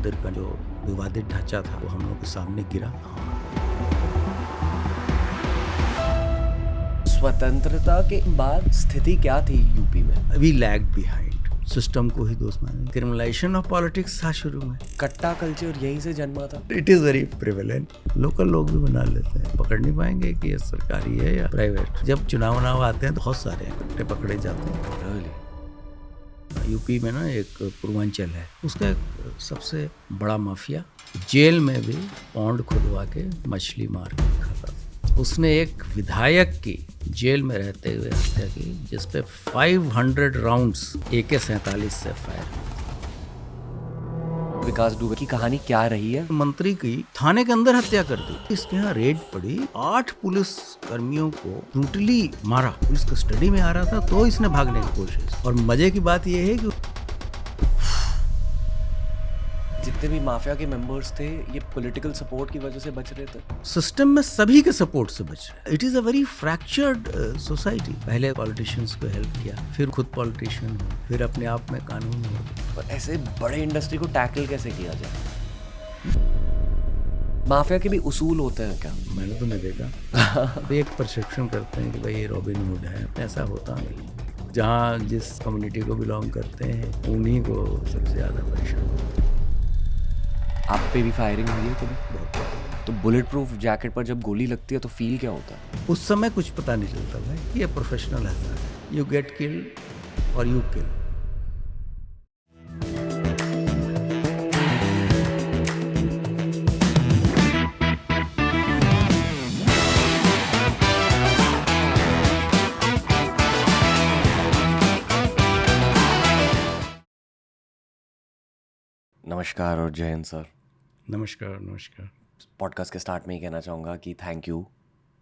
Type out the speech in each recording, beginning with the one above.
मंदिर का जो विवादित ढांचा था वो हम लोग के सामने गिरा। स्वतंत्रता के बाद स्थिति क्या थी यूपी में? वी लैग बिहाइंड, सिस्टम को ही दोष माने। क्रिमिनलाइजेशन ऑफ पॉलिटिक्स था शुरू में। कट्टा कल्चर यहीं से जन्मा था। It is very prevalent. Local लोग भी बना लेते हैं, पकड़ नहीं पाएंगे कि ये सरकारी है या प्राइवेट। जब चुनाव आते हैं तो बहुत सारे कट्टे पकड़े जाते हैं। यूपी में ना एक पूर्वांचल है, उसका एक सबसे बड़ा माफिया जेल में भी पौंड खुदवा के मछली मार के खाता था। उसने एक विधायक की जेल में रहते हुए हत्या की, जिसपे 500 राउंड्स AK-47 से फायर। विकास दुबे की कहानी क्या रही है? मंत्री की थाने के अंदर हत्या कर दी। इसके यहाँ रेड पड़ी, 8 पुलिस कर्मियों को ब्रूटली मारा। पुलिस कस्टडी में आ रहा था तो इसने भागने की कोशिश। और मजे की बात यह है कि जितने भी माफिया के मेंबर्स थे ये पॉलिटिकल सपोर्ट की वजह से बच रहे थे। सिस्टम में सभी के सपोर्ट से बच रहे। It is a very fractured society. पहले पॉलिटिशियंस को हेल्प किया, फिर खुद पॉलिटिशियन हो, फिर अपने आप में कानून हो। पर ऐसे बड़े इंडस्ट्री को टैकल कैसे किया जाए? माफिया के भी उसूल होते हैं क्या? मैंने तो नहीं देखा। अभी एक परसेप्शन करते हैं कि भाई ये रॉबिन हुड है, ऐसा होता नहीं। जहाँ जिस कम्युनिटी को बिलोंग करते हैं उन्हीं को सबसे ज़्यादा परेशान। आप पे भी फायरिंग हुई है कभी? तो बुलेट प्रूफ जैकेट पर जब गोली लगती है तो फील क्या होता है? उस समय कुछ पता नहीं चलता भाई, ये प्रोफेशनल है। यू गेट किल्ड और यू किल। नमस्कार और जय हिंद सर। नमस्कार नमस्कार। पॉडकास्ट के स्टार्ट में ही कहना चाहूँगा कि थैंक यू,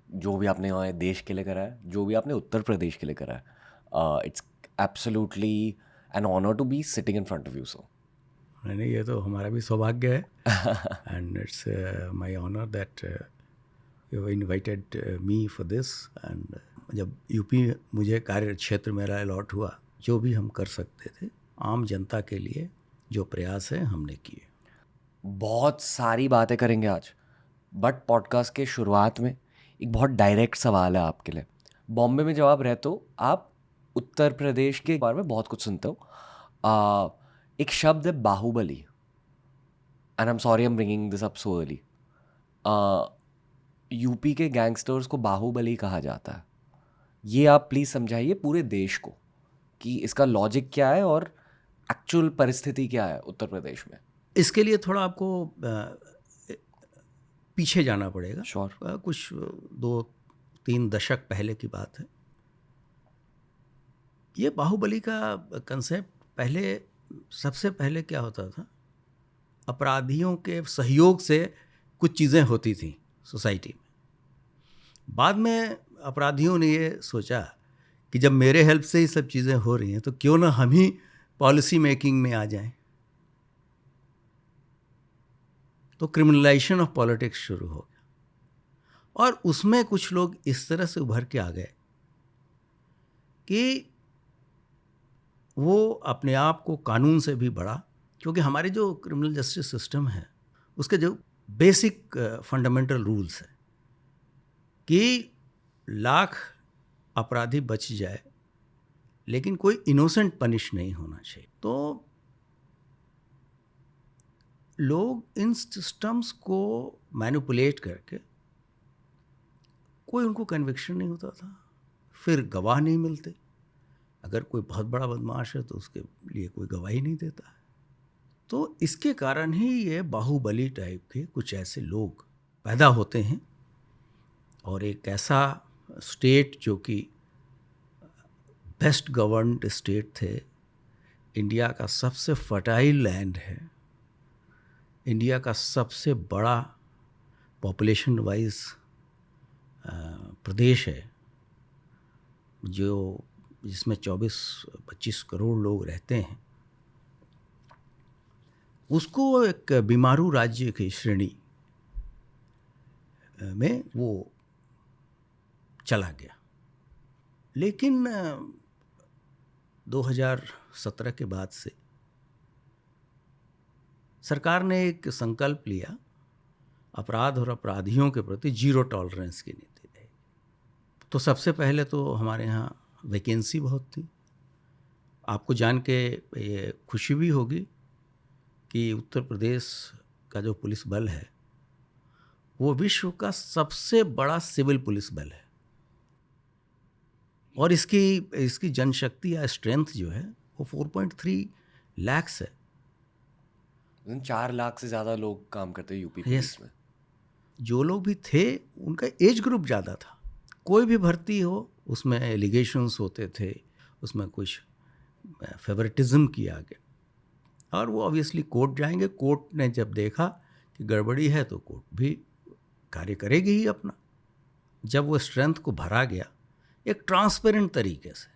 जो भी आपने हमारे देश के लिए करा है, जो भी आपने उत्तर प्रदेश के लिए करा है। It's absolutely an honour to be sitting in front of you sir. नहीं, ये तो हमारा भी सौभाग्य है। And it's my honour that you invited me for this. And जब यूपी मुझे कार्य क्षेत्र मेरा अलॉट हुआ, जो भी हम कर सकते थे आम जनता के लिए जो प्रयास है हमने किए। बहुत सारी बातें करेंगे आज, बट पॉडकास्ट के शुरुआत में एक बहुत डायरेक्ट सवाल है आपके लिए। बॉम्बे में जब आप रहते हो, आप उत्तर प्रदेश के बारे में बहुत कुछ सुनते हो। एक शब्द है बाहुबली, and I am sorry I am bringing this up so early. UP के गैंगस्टर्स को बाहुबली कहा जाता है। ये आप प्लीज़ समझाइए पूरे देश को कि इसका लॉजिक क्या है और एक्चुअल परिस्थिति क्या है उत्तर प्रदेश में। इसके लिए थोड़ा आपको पीछे जाना पड़ेगा। श्योर। कुछ 2-3 दशक पहले की बात है। ये बाहुबली का कंसेप्ट सबसे पहले क्या होता था, अपराधियों के सहयोग से कुछ चीज़ें होती थी सोसाइटी में। बाद में अपराधियों ने ये सोचा कि जब मेरे हेल्प से ही सब चीज़ें हो रही हैं तो क्यों ना हम ही पॉलिसी मेकिंग में आ जाएं। तो क्रिमिनलाइजेशन ऑफ पॉलिटिक्स शुरू हो गया और उसमें कुछ लोग इस तरह से उभर के आ गए कि वो अपने आप को कानून से भी बड़ा, क्योंकि हमारे जो क्रिमिनल जस्टिस सिस्टम है उसके जो बेसिक फंडामेंटल रूल्स है कि लाख अपराधी बच जाए लेकिन कोई इनोसेंट पनिश नहीं होना चाहिए। तो लोग इन सिस्टम्स को मैनिपुलेट करके, कोई उनको कन्विक्शन नहीं होता था, फिर गवाह नहीं मिलते। अगर कोई बहुत बड़ा बदमाश है तो उसके लिए कोई गवाही नहीं देता है। तो इसके कारण ही ये बाहुबली टाइप के कुछ ऐसे लोग पैदा होते हैं और एक ऐसा स्टेट जो कि बेस्ट गवर्नड स्टेट थे, इंडिया का सबसे फर्टाइल लैंड है, इंडिया का सबसे बड़ा पॉपुलेशन वाइज प्रदेश है, जिसमें 24-25 करोड़ लोग रहते हैं, उसको एक बीमारू राज्य की श्रेणी में वो चला गया। लेकिन 2017 के बाद से सरकार ने एक संकल्प लिया, अपराध और अपराधियों के प्रति 0 टॉलरेंस की नीति रही। तो सबसे पहले तो हमारे यहाँ वैकेंसी बहुत थी। आपको जान के ये खुशी भी होगी कि उत्तर प्रदेश का जो पुलिस बल है वो विश्व का सबसे बड़ा सिविल पुलिस बल है, और इसकी जनशक्ति या स्ट्रेंथ जो है वो 4.3 लाख है। 4 लाख से ज़्यादा लोग काम करते हैं यूपी Yes. पुलिस में। जो लोग भी थे उनका एज ग्रुप ज़्यादा था। कोई भी भर्ती हो उसमें एलिगेशंस होते थे, उसमें कुछ फेवरेटिज्म किया गया, और वो ऑब्वियसली कोर्ट जाएंगे। कोर्ट ने जब देखा कि गड़बड़ी है तो कोर्ट भी कार्य करेगी ही अपना। जब वो स्ट्रेंथ को भरा गया एक ट्रांसपेरेंट तरीके से,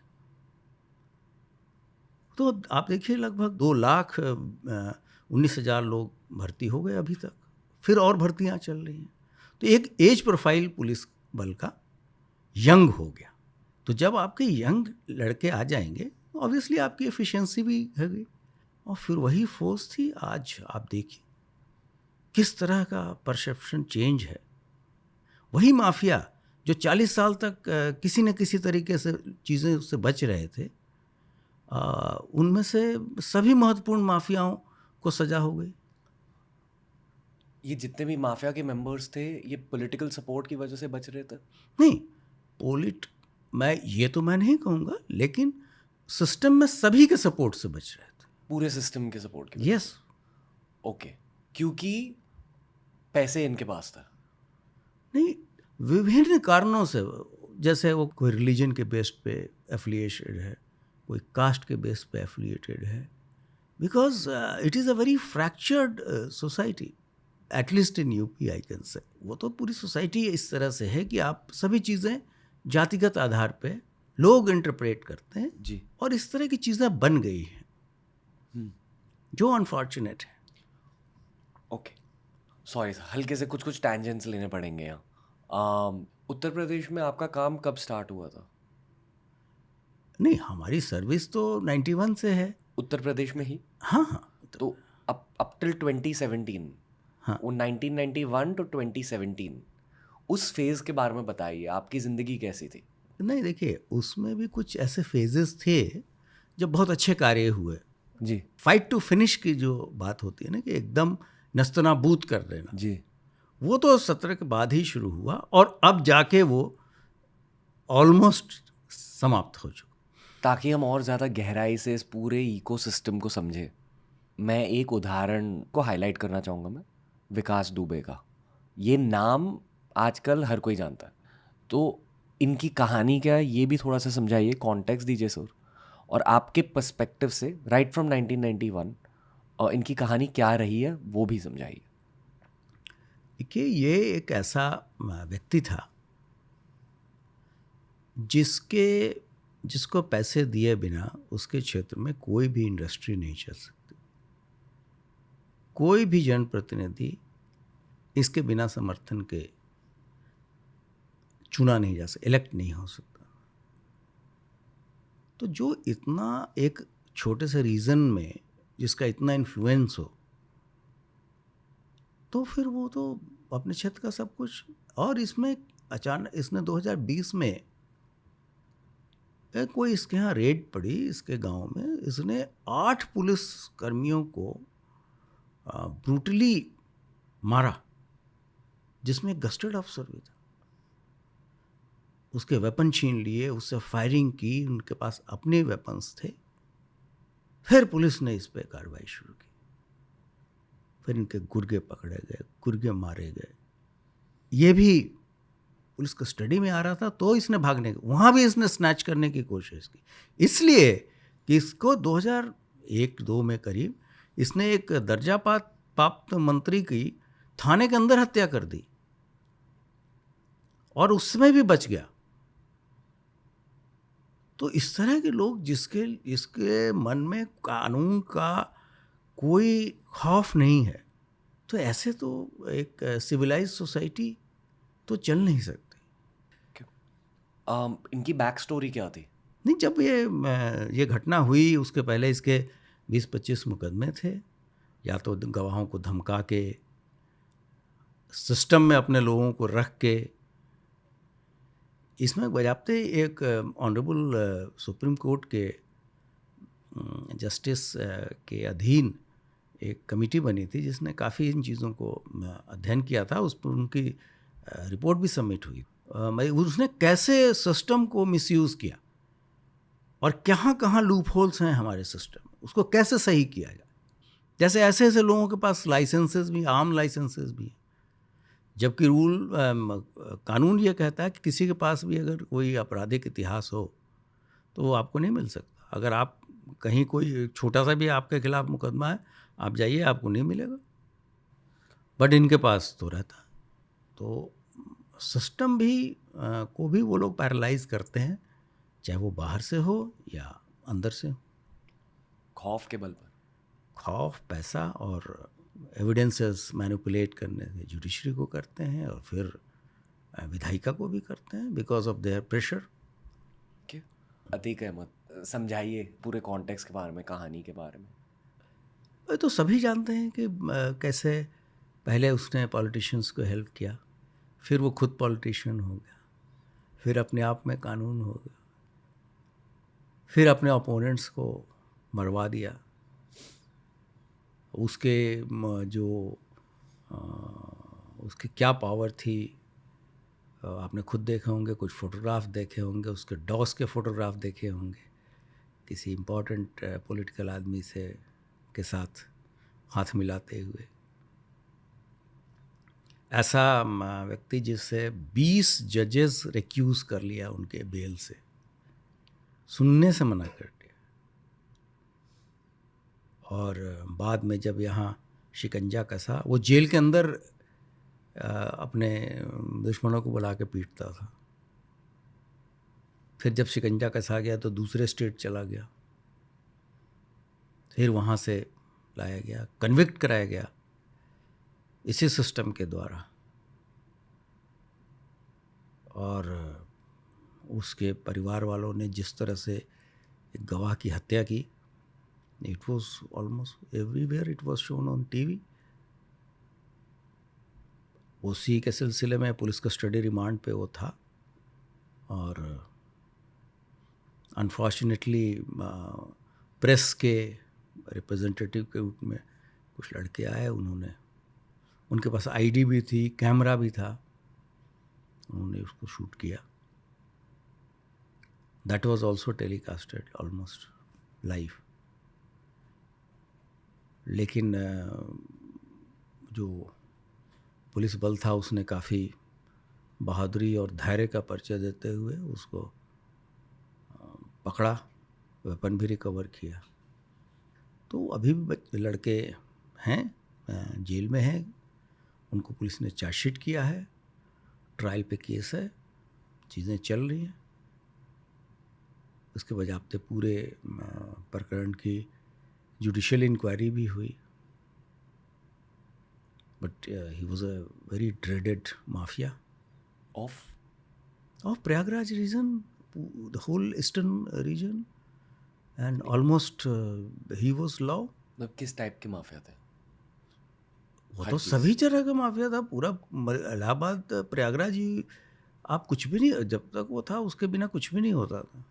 तो आप देखिए लगभग 2,19,000 लोग भर्ती हो गए अभी तक, फिर और भर्तियां चल रही हैं। तो एक एज प्रोफाइल पुलिस बल का यंग हो गया। तो जब आपके यंग लड़के आ जाएंगे ऑब्वियसली आपकी एफिशिएंसी भी है गई, और फिर वही फोर्स थी। आज आप देखिए किस तरह का परसेप्शन चेंज है। वही माफिया जो 40 साल तक किसी न किसी तरीके से चीज़ें उससे बच रहे थे, उनमें से सभी महत्वपूर्ण माफियाओं को सजा हो गई। ये जितने भी माफिया के मेंबर्स थे ये पॉलिटिकल सपोर्ट की वजह से बच रहे थे? नहीं, मैं नहीं कहूँगा, लेकिन सिस्टम में सभी के सपोर्ट से बच रहे थे। पूरे सिस्टम के सपोर्ट की वजह यस। से? ओके, क्योंकि पैसे इनके पास था? नहीं, विभिन्न कारणों से। जैसे वो कोई रिलीजन के बेस पे एफिलिएटेड है, कोई कास्ट के बेस पे एफिलिएटेड है, because it is a very fractured society, at least in UP I can say. वो तो पूरी सोसाइटी इस तरह से है कि आप सभी चीज़ें जातिगत आधार पे लोग इंटरप्रेट करते हैं जी। और इस तरह की चीज़ें बन गई हैं जो अनफॉर्चुनेट है। ओके, सॉरी सर, हल्के से कुछ टैंजेंट्स लेने पड़ेंगे यहाँ। उत्तर प्रदेश में आपका काम कब स्टार्ट हुआ था? नहीं, हमारी सर्विस तो 91 से है। उत्तर प्रदेश में ही? हाँ हाँ। तो अप टिल 2017, हाँ। वो 1991 टू 2017 उस फेज के बारे में बताइए, आपकी ज़िंदगी कैसी थी? नहीं, देखिए उसमें भी कुछ ऐसे फेजेस थे जब बहुत अच्छे कार्य हुए। जी फाइट टू फिनिश की जो बात होती है ना, कि एकदम नस्तनाबूद कर देना, जी। वो तो 17 के बाद ही शुरू हुआ, और अब जाके वो ऑलमोस्ट समाप्त हो चुका। ताकि हम और ज़्यादा गहराई से इस पूरे इकोसिस्टम को समझे, मैं एक उदाहरण को हाईलाइट करना चाहूँगा। मैं विकास दुबे का, ये नाम आजकल हर कोई जानता है, तो इनकी कहानी क्या है ये भी थोड़ा सा समझाइए, कॉन्टेक्स्ट दीजिए सर, और आपके पर्सपेक्टिव से राइट फ्रॉम 1991 और इनकी कहानी क्या रही है वो भी समझाइए। देखिए, ये एक ऐसा व्यक्ति था जिसको पैसे दिए बिना उसके क्षेत्र में कोई भी इंडस्ट्री नहीं चल सकती। कोई भी जनप्रतिनिधि इसके बिना समर्थन के चुना नहीं जा सकता, इलेक्ट नहीं हो सकता। तो जो इतना एक छोटे से रीजन में जिसका इतना इन्फ्लुएंस हो, तो फिर वो तो अपने क्षेत्र का सब कुछ। और इसमें अचानक इसने 2020 में कोई इसके यहाँ रेड पड़ी इसके गांव में, इसने 8 पुलिस कर्मियों को ब्रूटली मारा, जिसमें एक गस्टेड ऑफिसर भी था। उसके वेपन छीन लिए, उससे फायरिंग की, उनके पास अपने वेपन्स थे। फिर पुलिस ने इस पर कार्रवाई शुरू की, फिर इनके गुर्गे पकड़े गए, गुर्गे मारे गए। ये भी पुलिस कस्टडी में आ रहा था तो इसने भागने, वहाँ भी इसने स्नैच करने की कोशिश की, इसलिए कि इसको 2001-2 में करीब इसने एक दर्जा प्राप्त मंत्री की थाने के अंदर हत्या कर दी, और उसमें भी बच गया। तो इस तरह के लोग जिसके मन में कानून का कोई खौफ नहीं है, तो ऐसे तो एक सिविलाइज सोसाइटी तो चल नहीं सकती। इनकी बैक स्टोरी क्या थी? नहीं, जब ये घटना हुई उसके पहले इसके 20-25 मुकदमे थे, या तो गवाहों को धमका के, सिस्टम में अपने लोगों को रख के। इसमें बजाते एक ऑनरेबल सुप्रीम कोर्ट के जस्टिस के अधीन एक कमेटी बनी थी जिसने काफ़ी इन चीज़ों को अध्ययन किया था। उस पर उनकी रिपोर्ट भी सबमिट हुई। उसने कैसे सिस्टम को मिसयूज़ किया और कहाँ कहाँ लूप होल्स हैं हमारे सिस्टम में, उसको कैसे सही किया जाए। जैसे ऐसे ऐसे लोगों के पास लाइसेंसेस भी, आम लाइसेंसेस भी हैं, जबकि कानून ये कहता है कि किसी के पास भी अगर कोई आपराधिक इतिहास हो तो वो आपको नहीं मिल सकता। अगर आप कहीं कोई छोटा सा भी आपके खिलाफ मुकदमा है, आप जाइए, आपको नहीं मिलेगा, बट इनके पास तो रहता है। तो सिस्टम भी को भी वो लोग पैरालाइज करते हैं, चाहे वो बाहर से हो या अंदर से हो। खौफ के बल पर, खौफ, पैसा और एविडेंसेस मैनिपुलेट करने से जुडिशरी को करते हैं और फिर विधायिका को भी करते हैं बिकॉज ऑफ देयर प्रेशर। क्यों? अतीक अहमद, समझाइए पूरे कॉन्टेक्स्ट के बारे में, कहानी के बारे में। तो सभी जानते हैं कि कैसे पहले उसने पॉलिटिशियंस को हेल्प किया, फिर वो खुद पॉलिटिशियन हो गया, फिर अपने आप में कानून हो गया, फिर अपने ओपोनेंट्स को मरवा दिया। उसके जो उसकी क्या पावर थी आपने खुद देखे होंगे, कुछ फ़ोटोग्राफ देखे होंगे, उसके डॉस के फ़ोटोग्राफ देखे होंगे, किसी इम्पोर्टेंट पॉलिटिकल आदमी से के साथ हाथ मिलाते हुए। ऐसा व्यक्ति जिससे 20 जजेस रिक्यूज़ कर लिया उनके बेल से, सुनने से मना कर दिया, और बाद में जब यहाँ शिकंजा कसा, वो जेल के अंदर अपने दुश्मनों को बुला के पीटता था। फिर जब शिकंजा कसा गया तो दूसरे स्टेट चला गया, फिर वहाँ से लाया गया, कन्विक्ट कराया गया इसी सिस्टम के द्वारा, और उसके परिवार वालों ने जिस तरह से एक गवाह की हत्या की, it was almost everywhere, it was shown on TV. उसी के सिलसिले में पुलिस कस्टडी रिमांड पे वो था, और अनफॉर्चुनेटली प्रेस के रिप्रेजेंटेटिव के रूप में कुछ लड़के आए, उनके पास आईडी भी थी, कैमरा भी था, उन्होंने उसको शूट किया। That was also telecasted almost live. लेकिन जो पुलिस बल था उसने काफ़ी बहादुरी और धैर्य का परिचय देते हुए उसको पकड़ा, वेपन भी रिकवर किया। तो अभी भी लड़के हैं, जेल में हैं, उनको पुलिस ने चार्जशीट किया है, ट्रायल पे केस है, चीज़ें चल रही हैं। उसके बजाते पूरे प्रकरण की जुडिशियल इंक्वायरी भी हुई, but he was a very dreaded mafia of Prayagraj region, the whole eastern region, and almost he was law. मतलब किस टाइप के माफिया थे? वो तो सभी तरह का माफिया था, पूरा इलाहाबाद प्रयागराज ही, आप कुछ भी नहीं, जब तक वो था उसके बिना कुछ भी नहीं होता था।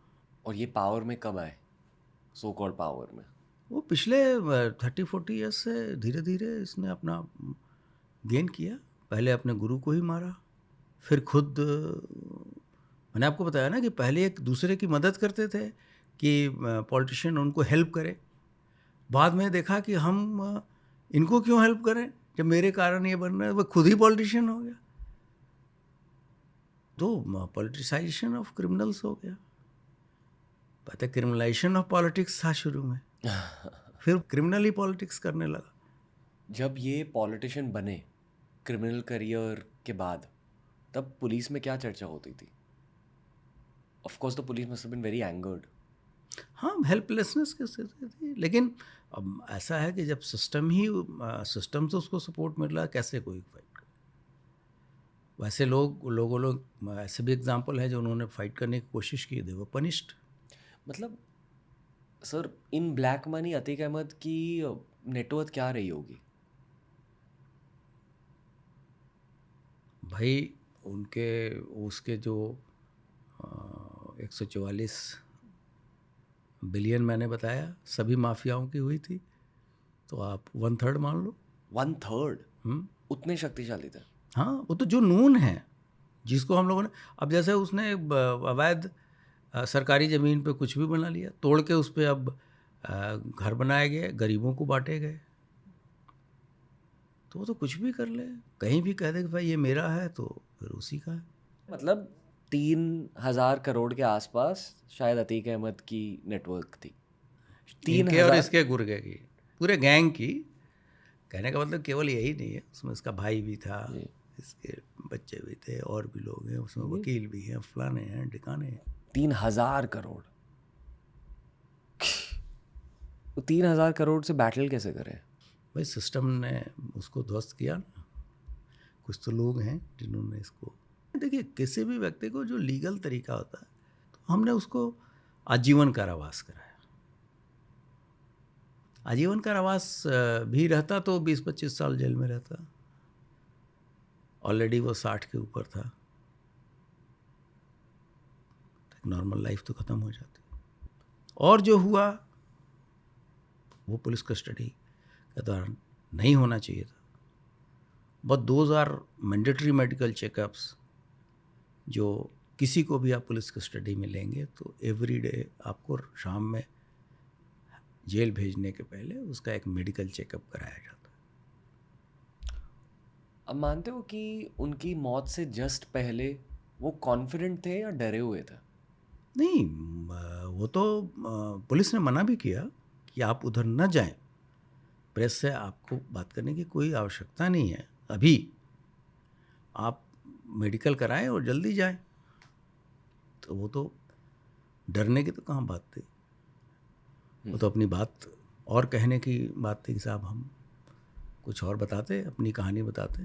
और ये पावर में कब आए, सो कॉल्ड पावर में? वो पिछले 30-40 ईयर्स से धीरे धीरे इसने अपना गेन किया। पहले अपने गुरु को ही मारा, फिर खुद, मैंने आपको बताया ना कि पहले एक दूसरे की मदद करते थे कि पॉलिटिशियन उनको हेल्प करे, बाद में देखा कि हम इनको क्यों हेल्प करें जब मेरे कारण ये बन रहा है, वो खुद ही पॉलिटिशियन हो गया। तो पॉलिटिसाइजेशन ऑफ क्रिमिनल्स हो गया। पता है, क्रिमिनलाइजेशन ऑफ पॉलिटिक्स था शुरू में, फिर क्रिमिनल ही पॉलिटिक्स करने लगा। जब ये पॉलिटिशियन बने क्रिमिनल करियर के बाद, तब पुलिस में क्या चर्चा होती थी? Of course the police must have been very angered. हाँ, हेल्पलेसनेस की स्थिति थी, लेकिन अब ऐसा है कि जब सिस्टम से उसको सपोर्ट मिल रहा है, कैसे कोई फाइट करे। वैसे लोग ऐसे भी एग्जाम्पल है जो उन्होंने फाइट करने की कोशिश की, दे वर पनिश्ड। मतलब सर, इन ब्लैक मनी अतीक अहमद की नेटवर्थ क्या रही होगी? भाई उनके उसके जो 144 बिलियन मैंने बताया सभी माफियाओं की हुई थी, तो आप 1/3 मान लो। 1/3? हम्म। उतने शक्तिशाली थे? हाँ, वो तो जो नून है, जिसको हम लोगों ने, अब जैसे उसने अवैध सरकारी ज़मीन पे कुछ भी बना लिया, तोड़ के उस पर अब घर बनाए गए, गरीबों को बांटे गए, तो वो तो कुछ भी कर ले, कहीं भी कह दे कि भाई ये मेरा है, तो फिर उसी का है। मतलब 3,000 करोड़ के आसपास शायद अतीक अहमद की नेटवर्क थी। इनके और 3,000? इसके गुर्गे की, पूरे गैंग की। कहने का मतलब केवल यही नहीं है, उसमें इसका भाई भी था, जी। इसके बच्चे भी थे, और भी लोग हैं उसमें, जी। वकील भी हैं, फलाने हैं ढिकाने हैं। 3,000 करोड़? तो 3,000 करोड़ से बैटल कैसे करें? भाई सिस्टम ने उसको ध्वस्त किया ना। कुछ तो लोग हैं जिन्होंने इसको, देखिए किसी भी व्यक्ति को जो लीगल तरीका होता है, तो हमने उसको आजीवन कारावास कराया। आजीवन कारावास भी रहता तो 20-25 साल जेल में रहता। ऑलरेडी वो 60 के ऊपर था, नॉर्मल लाइफ तो ख़त्म हो जाती। और जो हुआ वो पुलिस कस्टडी के दौरान नहीं होना चाहिए था। But those are mandatory medical checkups, जो किसी को भी आप पुलिस कस्टडी में लेंगे तो एवरी डे आपको शाम में जेल भेजने के पहले उसका एक मेडिकल चेकअप कराया जाता है। अब मानते हो कि उनकी मौत से जस्ट पहले वो कॉन्फिडेंट थे या डरे हुए थे? नहीं, वो तो पुलिस ने मना भी किया कि आप उधर न जाएं, प्रेस से आपको बात करने की कोई आवश्यकता नहीं है, अभी आप मेडिकल कराएं और जल्दी जाएं। तो वो तो डरने की तो कहाँ बात थी, वो तो अपनी बात और कहने की बात थी कि साहब हम कुछ और बताते, अपनी कहानी बताते।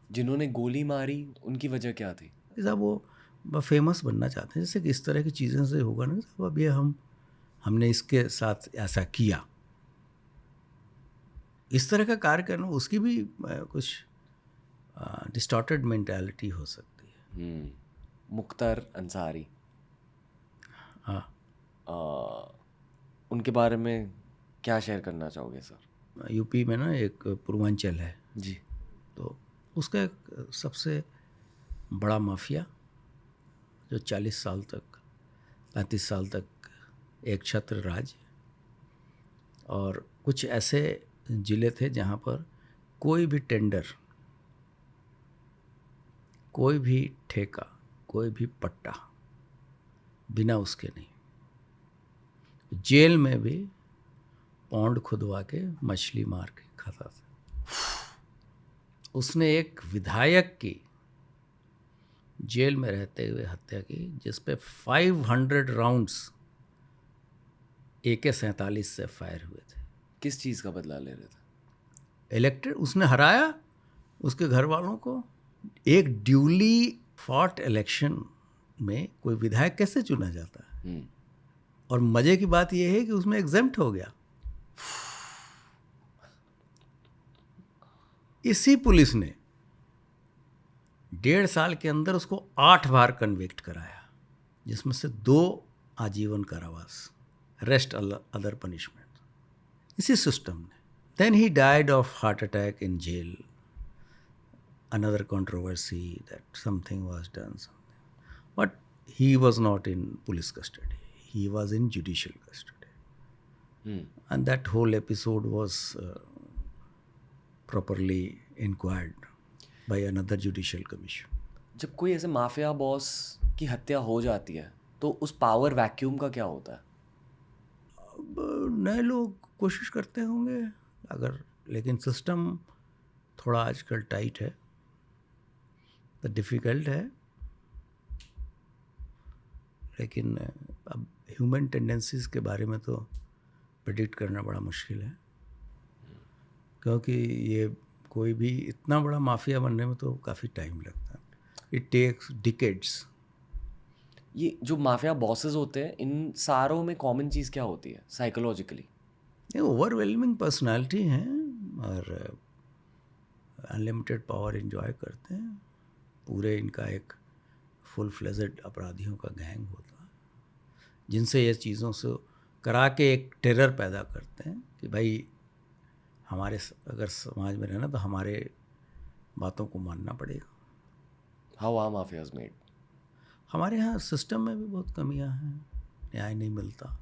जिन्होंने गोली मारी उनकी वजह क्या थी? कि साहब वो फेमस बनना चाहते हैं, जैसे कि इस तरह की चीज़ें से होगा ना साहब, अब ये हमने इसके साथ ऐसा किया, इस तरह का कार्य करना, उसकी भी कुछ डिस्टॉर्टेड मेंटालिटी हो सकती है। मुख्तार अंसारी, हाँ, उनके बारे में क्या शेयर करना चाहोगे सर? यूपी में ना एक पूर्वांचल है जी। तो उसका एक सबसे बड़ा माफिया जो 40 साल तक 35 साल तक एक छत्र राज, और कुछ ऐसे ज़िले थे जहाँ पर कोई भी टेंडर, कोई भी ठेका, कोई भी पट्टा बिना उसके नहीं। जेल में भी पौंड खुदवा के मछली मार के खाता था। उसने एक विधायक की जेल में रहते हुए हत्या की, जिस पे 500 राउंड्स AK-47 से फायर हुए थे। किस चीज़ का बदला ले रहे थे? इलेक्टेड, उसने हराया उसके घर वालों को। एक ड्यूली फॉट इलेक्शन में कोई विधायक कैसे चुना जाता है? और मजे की बात यह है कि उसमें एग्जेम्प्ट हो गया। इसी पुलिस ने 1.5 साल के अंदर उसको 8 बार कन्विक्ट कराया, जिसमें से 2 आजीवन कारावास, रेस्ट अदर पनिशमेंट, इसी सिस्टम ने। Then he died of heart attack in jail, another controversy that something was done, but he was not in police custody, he was in judicial custody. And that whole episode was properly inquired by another judicial commission. जब कोई ऐसे mafia boss की हत्या हो जाती है तो उस पावर वैक्यूम का क्या होता है? अब नए लोग कोशिश करते होंगे अगर, लेकिन सिस्टम थोड़ा आजकल टाइट है, तो डिफ़िकल्ट है। लेकिन अब ह्यूमन टेंडेंसीज़ के बारे में तो प्रेडिक्ट करना बड़ा मुश्किल है, क्योंकि ये कोई भी इतना बड़ा माफिया बनने में तो काफ़ी टाइम लगता है। It takes decades. ये जो माफिया बॉसेस होते हैं, इन सारों में कॉमन चीज़ क्या होती है साइकोलॉजिकली? ये ओवरवेलमिंग पर्सनालिटी हैं और अनलिमिटेड पावर एंजॉय करते हैं। पूरे इनका एक फुल फ्लेजेड अपराधियों का गैंग होता है जिनसे ये चीज़ों से करा के एक टेरर पैदा करते हैं कि भाई हमारे अगर समाज में रहना तो हमारे बातों को मानना पड़ेगा। How are mafias made? हमारे यहाँ सिस्टम में भी बहुत कमियां हैं, न्याय नहीं मिलता,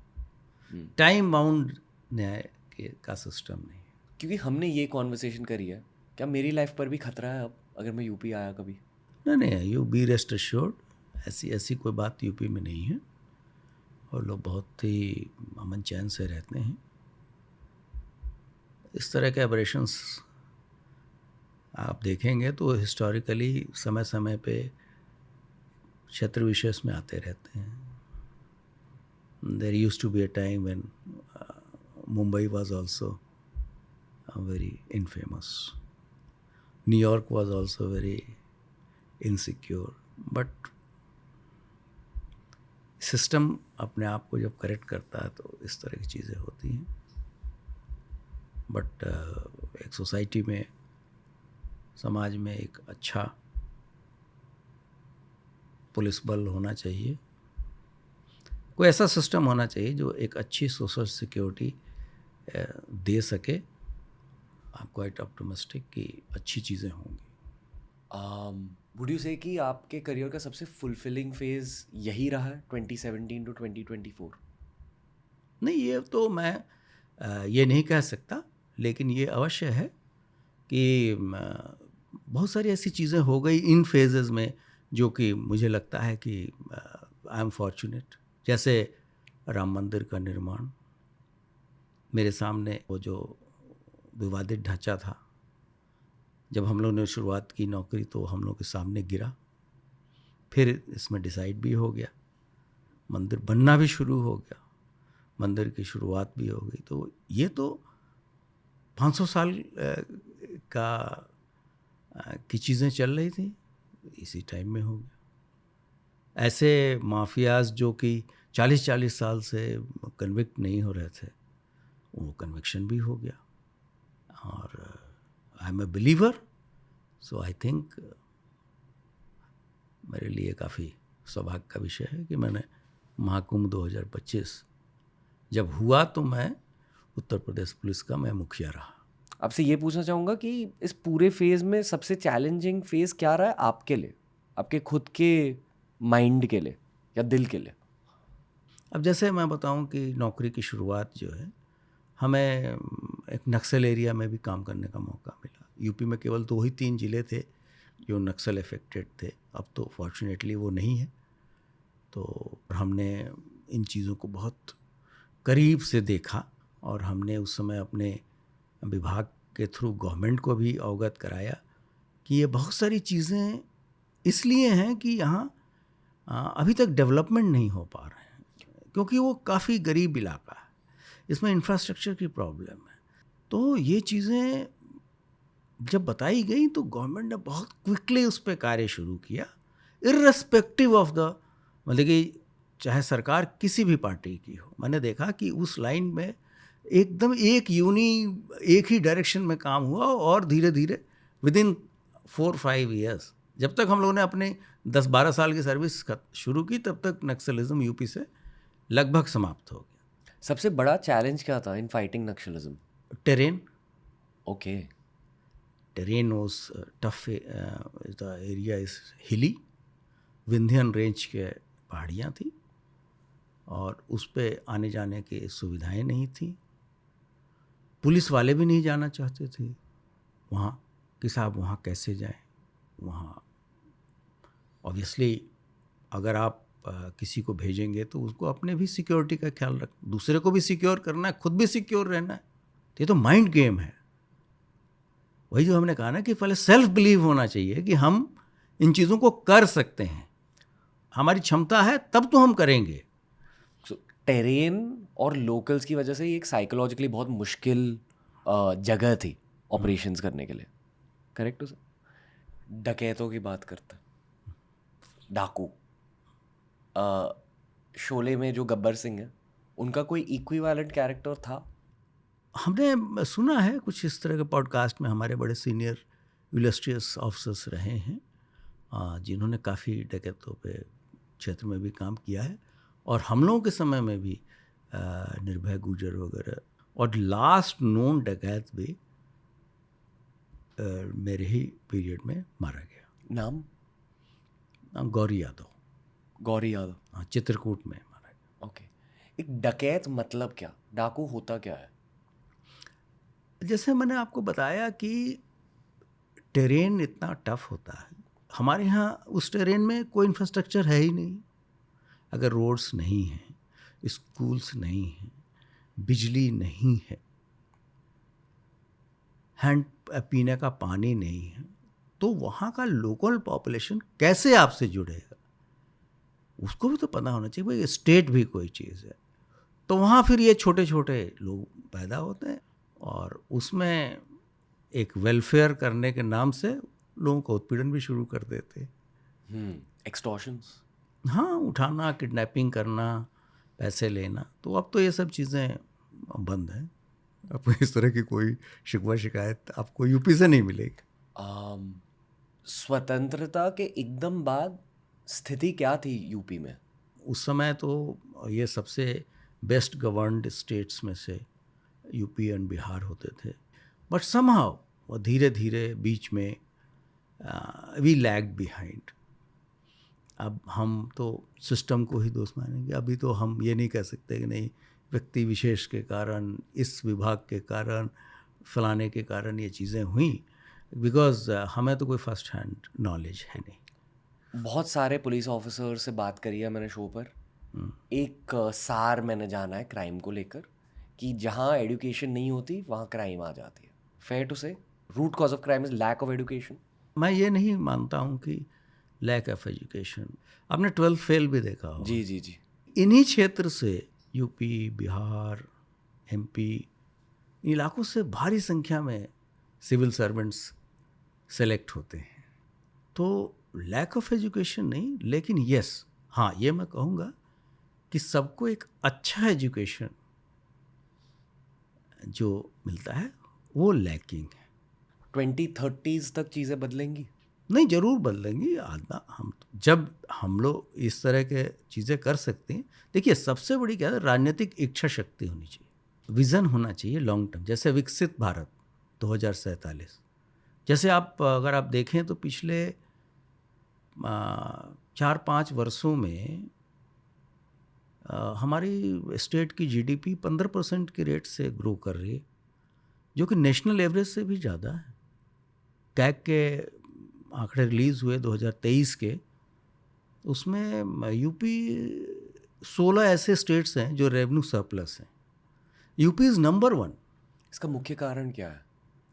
टाइम बाउंड न्याय का सिस्टम नहीं। क्योंकि हमने ये कॉन्वर्सेशन करी है, क्या मेरी लाइफ पर भी खतरा है अब अगर मैं यूपी आया कभी? नहीं, यू बी रेस्ट एश्योर्ड, ऐसी कोई बात यूपी में नहीं है और लोग बहुत ही अमन चैन से रहते हैं। इस तरह के एबरेशंस आप देखेंगे तो हिस्टोरिकली समय समय पे क्षेत्र विशेष में आते रहते हैं। There used to be a time when Mumbai was also very infamous, New York was also very insecure, but system अपने आप को जब करेक्ट करता है तो इस तरह की चीज़ें होती हैं। बट एक सोसाइटी में, समाज में एक अच्छा पुलिस बल होना चाहिए, कोई ऐसा सिस्टम होना चाहिए जो एक अच्छी सोशल सिक्योरिटी दे सके। आई एम क्वाइट ऑप्टिमिस्टिक कि अच्छी चीज़ें होंगी। वुड यू से कि आपके करियर का सबसे फुलफिलिंग फेज यही रहा है 2017 टू 2024? नहीं, ये तो मैं ये नहीं कह सकता, लेकिन ये अवश्य है कि बहुत सारी ऐसी चीज़ें हो गई इन फेजेस में जो कि मुझे लगता है कि आई एम फॉर्चुनेट। जैसे राम मंदिर का निर्माण, मेरे सामने वो जो विवादित ढांचा था, जब हम लोग ने शुरुआत की नौकरी तो हम लोग के सामने गिरा, फिर इसमें डिसाइड भी हो गया, मंदिर बनना भी शुरू हो गया, मंदिर की शुरुआत भी हो गई। तो ये तो 500 साल की चीज़ें चल रही थी, इसी टाइम में हो गया। ऐसे माफियाज जो कि 40-40 साल से कन्विक्ट नहीं हो रहे थे, वो कन्विक्शन भी हो गया। और I am a believer, so I think मेरे लिए काफ़ी सौभाग्य का विषय है कि मैंने महाकुंभ 2025 जब हुआ तो मैं उत्तर प्रदेश पुलिस का मैं मुखिया रहा। आपसे ये पूछना चाहूँगा कि इस पूरे फेज में सबसे चैलेंजिंग फेज क्या रहा है आपके लिए, आपके खुद के माइंड के लिए या दिल के लिए? अब जैसे मैं बताऊं कि नौकरी की शुरुआत जो है, हमें एक नक्सल एरिया में भी काम करने का मौका मिला। यूपी में केवल 2 ही 3 ज़िले थे जो नक्सल अफेक्टेड थे, अब तो फॉर्चुनेटली वो नहीं है। तो हमने इन चीज़ों को बहुत करीब से देखा और हमने उस समय अपने विभाग के थ्रू गवर्नमेंट को भी अवगत कराया कि ये बहुत सारी चीज़ें इसलिए हैं कि यहाँ अभी तक डेवलपमेंट नहीं हो पा रहे हैं, क्योंकि वो काफ़ी गरीब इलाका है, इसमें इंफ्रास्ट्रक्चर की प्रॉब्लम है। तो ये चीज़ें जब बताई गई तो गवर्नमेंट ने बहुत क्विकली उस पर कार्य शुरू किया, इर्रेस्पेक्टिव ऑफ द, मतलब कि चाहे सरकार किसी भी पार्टी की हो। मैंने देखा कि उस लाइन में एकदम एक एक ही डायरेक्शन में काम हुआ और धीरे धीरे विदिन 4-5 ईयर्स, जब तक हम लोगों ने अपने 10-12 साल की सर्विस शुरू की तब तक नक्सलिज्म यूपी से लगभग समाप्त हो गया। सबसे बड़ा चैलेंज क्या था in fighting Naxalism? Terrain, okay. terrain was tough, the area is hilly, Vindhyan range के पहाड़ियाँ थी और उस पे आने जाने की सुविधाएं नहीं थी। पुलिस वाले भी नहीं जाना चाहते थे वहाँ कि साहब वहाँ कैसे जाएं। वहाँ ऑब्वियसली अगर आप किसी को भेजेंगे तो उसको अपने भी सिक्योरिटी का ख्याल रख, दूसरे को भी सिक्योर करना है, खुद भी सिक्योर रहना है। ये तो माइंड गेम है। वही जो हमने कहा ना कि पहले सेल्फ बिलीव होना चाहिए कि हम इन चीज़ों को कर सकते हैं, हमारी क्षमता है तब तो हम करेंगे। टेरेन और लोकल्स की वजह से ये एक साइकोलॉजिकली बहुत मुश्किल जगह थी ऑपरेशंस करने के लिए, करेक्ट हो सर? डकैतों की बात करते, डाकू, शोले में जो गब्बर सिंह है, उनका कोई इक्विवेलेंट कैरेक्टर था? हमने सुना है कुछ इस तरह के पॉडकास्ट में, हमारे बड़े सीनियर इलस्ट्रियस ऑफिसर्स रहे हैं जिन्होंने काफ़ी डकैतों पे क्षेत्र में भी काम किया है, और हम लोगों के समय में भी निर्भय गुजर वगैरह, और लास्ट नोन डकैत भी मेरे ही पीरियड में मारा गया। नाम? गौरी यादव। गौरी यादव। हाँ, चित्रकूट में मारा गया। ओके। एक डकैत मतलब क्या? डाकू होता क्या है? जैसे मैंने आपको बताया कि टेरेन इतना टफ होता है हमारे यहाँ, उस टेरेन में कोई इंफ्रास्ट्रक्चर है ही नहीं। अगर रोड्स नहीं हैं, स्कूल्स नहीं हैं, बिजली नहीं है, हैंड पीने का पानी नहीं है, तो वहाँ का लोकल पॉपुलेशन कैसे आपसे जुड़ेगा? उसको भी तो पता होना चाहिए भाई, स्टेट भी कोई चीज़ है। तो वहाँ फिर ये छोटे छोटे लोग पैदा होते हैं, और उसमें एक वेलफेयर करने के नाम से लोगों का उत्पीड़न भी शुरू कर देते हैं। एक्सटॉर्शंस। हाँ, उठाना, किडनैपिंग करना, पैसे लेना। तो अब तो ये सब चीज़ें बंद हैं। अब इस तरह की कोई शिकवा शिकायत आपको यूपी से नहीं मिलेगी। स्वतंत्रता के एकदम बाद स्थिति क्या थी यूपी में? उस समय तो ये सबसे बेस्ट गवर्नड स्टेट्स में से यूपी एंड बिहार होते थे, बट समहाउ वो धीरे धीरे बीच में वी लैग्ड बिहाइंड। अब हम तो सिस्टम को ही दोष मानेंगे। अभी तो हम ये नहीं कह सकते कि नहीं, व्यक्ति विशेष के कारण, इस विभाग के कारण, फलाने के कारण ये चीज़ें हुई, बिकॉज हमें तो कोई फर्स्ट हैंड नॉलेज है नहीं। बहुत सारे पुलिस ऑफिसर से बात करी है मैंने शो पर। एक सार मैंने जाना है क्राइम को लेकर कि जहाँ एजुकेशन नहीं होती वहाँ क्राइम आ जाती है। Fair to say root cause of crime is lack of education? मैं ये नहीं मानता हूँ कि लैक ऑफ एजुकेशन। आपने 12th फेल भी देखा होगा। जी जी जी। इन्हीं क्षेत्र से यूपी, बिहार, एमपी, इन इलाकों से भारी संख्या में सिविल सर्वेंट्स सेलेक्ट होते हैं। तो लैक ऑफ एजुकेशन नहीं, लेकिन यस, हाँ, ये मैं कहूँगा कि सबको एक अच्छा एजुकेशन जो मिलता है वो लैकिंग है। 2030s तक चीज़ें बदलेंगी? नहीं, ज़रूर बदलेंगी। आधा हम जब हम लोग इस तरह के चीज़ें कर सकते हैं। देखिए, सबसे बड़ी क्या है, राजनीतिक इच्छा शक्ति होनी चाहिए, विज़न होना चाहिए लॉन्ग टर्म। जैसे विकसित भारत 2047, जैसे आप अगर आप देखें तो पिछले 4-5 वर्षों में हमारी स्टेट की जीडीपी 15% के रेट से ग्रो कर रही है, जो कि नेशनल एवरेज से भी ज़्यादा है। कैग के आंकड़े रिलीज़ हुए 2023 के, उसमें यूपी 16 ऐसे स्टेट्स हैं जो रेवेन्यू सरप्लस हैं। UP is number 1। इसका मुख्य कारण क्या है?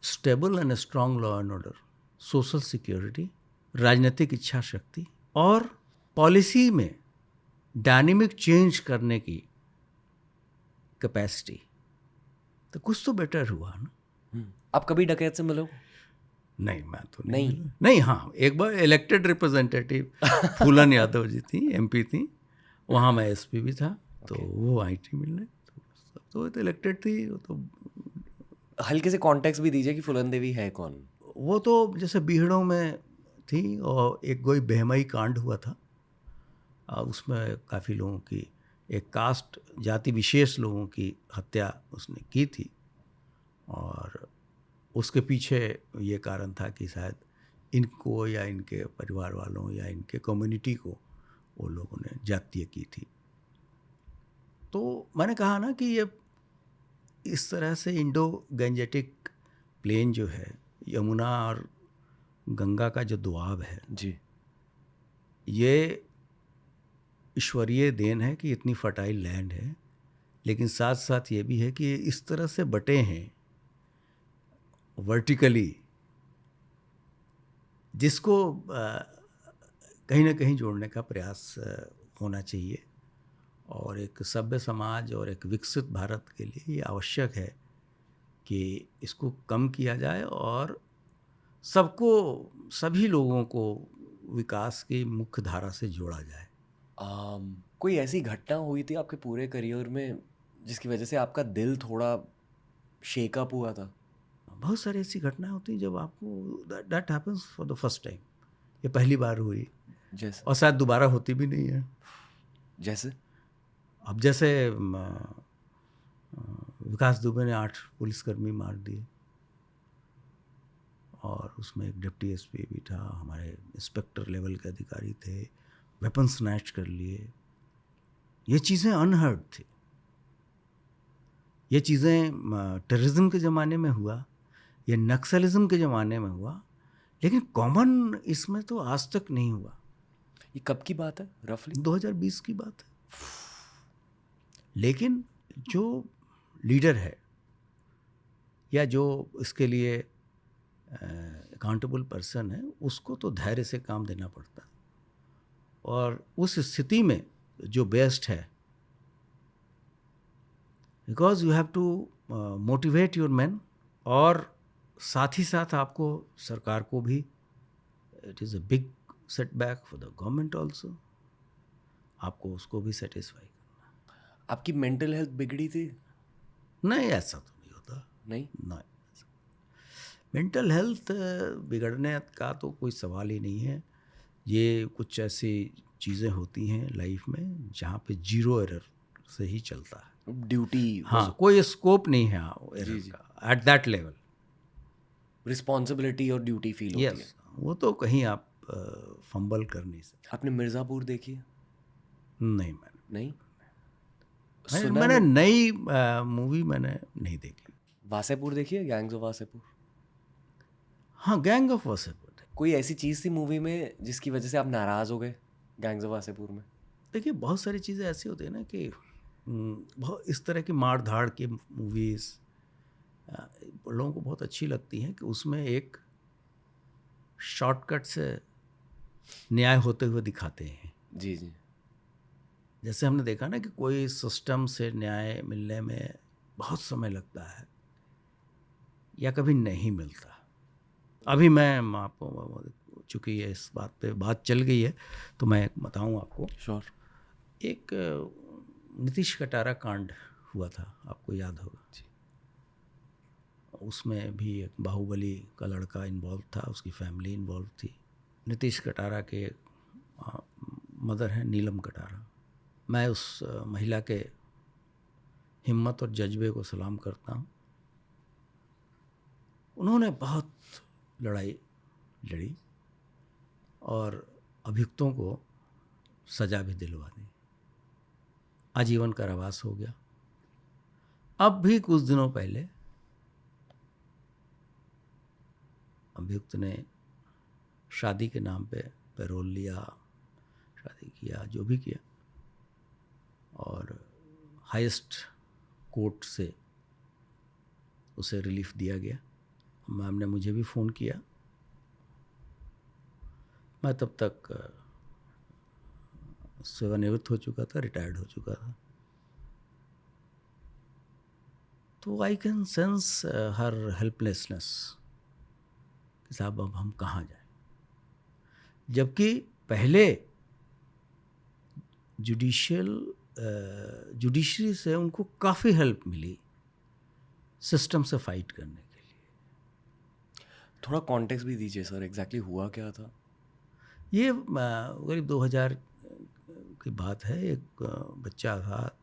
Stable and strong law and order, social security, राजनीतिक इच्छा शक्ति, और पॉलिसी में डायनेमिक चेंज करने की कैपेसिटी। तो कुछ तो बेटर हुआ ना। आप कभी डकैत से मिलो? नहीं, मैं तो नहीं। हाँ, एक बार इलेक्टेड रिप्रेजेंटेटिव फूलन यादव जी थी, एमपी थी, वहाँ मैं एसपी भी था, तो वो आई थी मिलने। तो इलेक्टेड थी। वो तो हल्के से कॉन्टेक्स्ट भी दीजिए कि फूलन देवी है कौन? वो तो जैसे बीहड़ों में थी, और एक कोई बेहमई कांड हुआ था, उसमें काफ़ी लोगों की, एक कास्ट जाति विशेष लोगों की हत्या उसने की थी, और उसके पीछे ये कारण था कि शायद इनको या इनके परिवार वालों या इनके कम्युनिटी को वो लोगों ने जातीय की थी। तो मैंने कहा ना कि ये इस तरह से इंडो गंजेटिक प्लेन जो है, यमुना और गंगा का जो दुआब है जी, ये ईश्वरीय देन है कि इतनी फर्टाइल लैंड है, लेकिन साथ साथ ये भी है कि ये इस तरह से बटे हैं वर्टिकली, जिसको कहीं ना कहीं जोड़ने का प्रयास होना चाहिए। और एक सभ्य समाज और एक विकसित भारत के लिए ये आवश्यक है कि इसको कम किया जाए और सबको, सभी लोगों को विकास की मुख्य धारा से जोड़ा जाए। कोई ऐसी घटना हुई थी आपके पूरे करियर में जिसकी वजह से आपका दिल थोड़ा शेकअप हुआ था। बहुत सारी ऐसी घटनाएं होती हैं जब आपको that happens for the first time, ये पहली बार हुई जैसे और शायद दोबारा होती भी नहीं है। जैसे अब जैसे विकास दुबे ने 8 पुलिसकर्मी मार दिए और उसमें एक डिप्टी एसपी भी था, हमारे इंस्पेक्टर लेवल के अधिकारी थे, वेपन स्नैच कर लिए। ये चीज़ें अनहर्ड थी। ये चीज़ें टेररिज्म के ज़माने में हुआ, ये नक्सलिज्म के ज़माने में हुआ, लेकिन कॉमन इसमें तो आज तक नहीं हुआ। ये कब की बात है रफली? 2020 की बात है। लेकिन जो लीडर है या जो इसके लिए अकाउंटेबल पर्सन है, उसको तो धैर्य से काम देना पड़ता है। और उस स्थिति में जो बेस्ट है, because you have to motivate your man, और साथ ही साथ आपको सरकार को भी, it is a big setback for the government also, आपको उसको भी सेटिस्फाई करना। आपकी मेंटल हेल्थ बिगड़ी थी? नहीं, ऐसा तो नहीं होता। नहीं। नहीं, मेंटल हेल्थ बिगड़ने का तो कोई सवाल ही नहीं है। ये कुछ ऐसी चीज़ें होती हैं लाइफ में जहाँ पे जीरो एरर से ही चलता है। ड्यूटी, हाँ, कोई स्कोप नहीं है एरर जी। का एट दैट लेवल। रिस्पॉन्सिबिलिटी और ड्यूटी फील होती है। यस, वो तो कहीं आप फंबल कर नहीं सकते। आपने मिर्ज़ापुर देखी है? नहीं, मैंने सुना मैंने नई मूवी मैंने नहीं देखी। वासेपुर देखी है, गैंग्स ऑफ वासेपुर? हाँ, गैंग ऑफ वासेपुर। कोई ऐसी चीज़ थी मूवी में जिसकी वजह से आप नाराज़ हो गए गैंग्स ऑफ वासेपुर में? देखिए, बहुत सारी चीज़ें ऐसी होती है ना कि बहुत इस तरह की मार धाड़ की मूवीज़ लोगों को बहुत अच्छी लगती हैं कि उसमें एक शॉर्टकट से न्याय होते हुए दिखाते हैं। जी जी। जैसे हमने देखा ना कि कोई सिस्टम से न्याय मिलने में बहुत समय लगता है या कभी नहीं मिलता। अभी मैं आपको, चूँकि ये इस बात पे बात चल गई है तो मैं बताऊं आपको। श्योर। एक नीतीश कटारा कांड हुआ था, आपको याद होगा जी। उसमें भी एक बाहुबली का लड़का इन्वॉल्व था, उसकी फैमिली इन्वॉल्व थी। नीतीश कटारा के मदर हैं नीलम कटारा। मैं उस महिला के हिम्मत और जज्बे को सलाम करता हूँ। उन्होंने बहुत लड़ाई लड़ी और अभियुक्तों को सज़ा भी दिलवा दी, आजीवन कारावास हो गया। अब भी कुछ दिनों पहले अभियुक्त ने शादी के नाम पे पैरोल लिया, शादी किया, जो भी किया, और हाईएस्ट कोर्ट से उसे रिलीफ दिया गया। मैम ने मुझे भी फ़ोन किया, मैं तब तक सेवानिवृत्त हो चुका था, रिटायर्ड हो चुका था। तो I can sense her helplessness कि साहब अब हम कहाँ जाएं। जबकि पहले जुडिशरी से उनको काफ़ी हेल्प मिली सिस्टम से फाइट करने के लिए। थोड़ा कॉन्टेक्स्ट भी दीजिए सर, एग्जैक्टली हुआ क्या था? ये करीब 2000 की बात है। एक बच्चा था,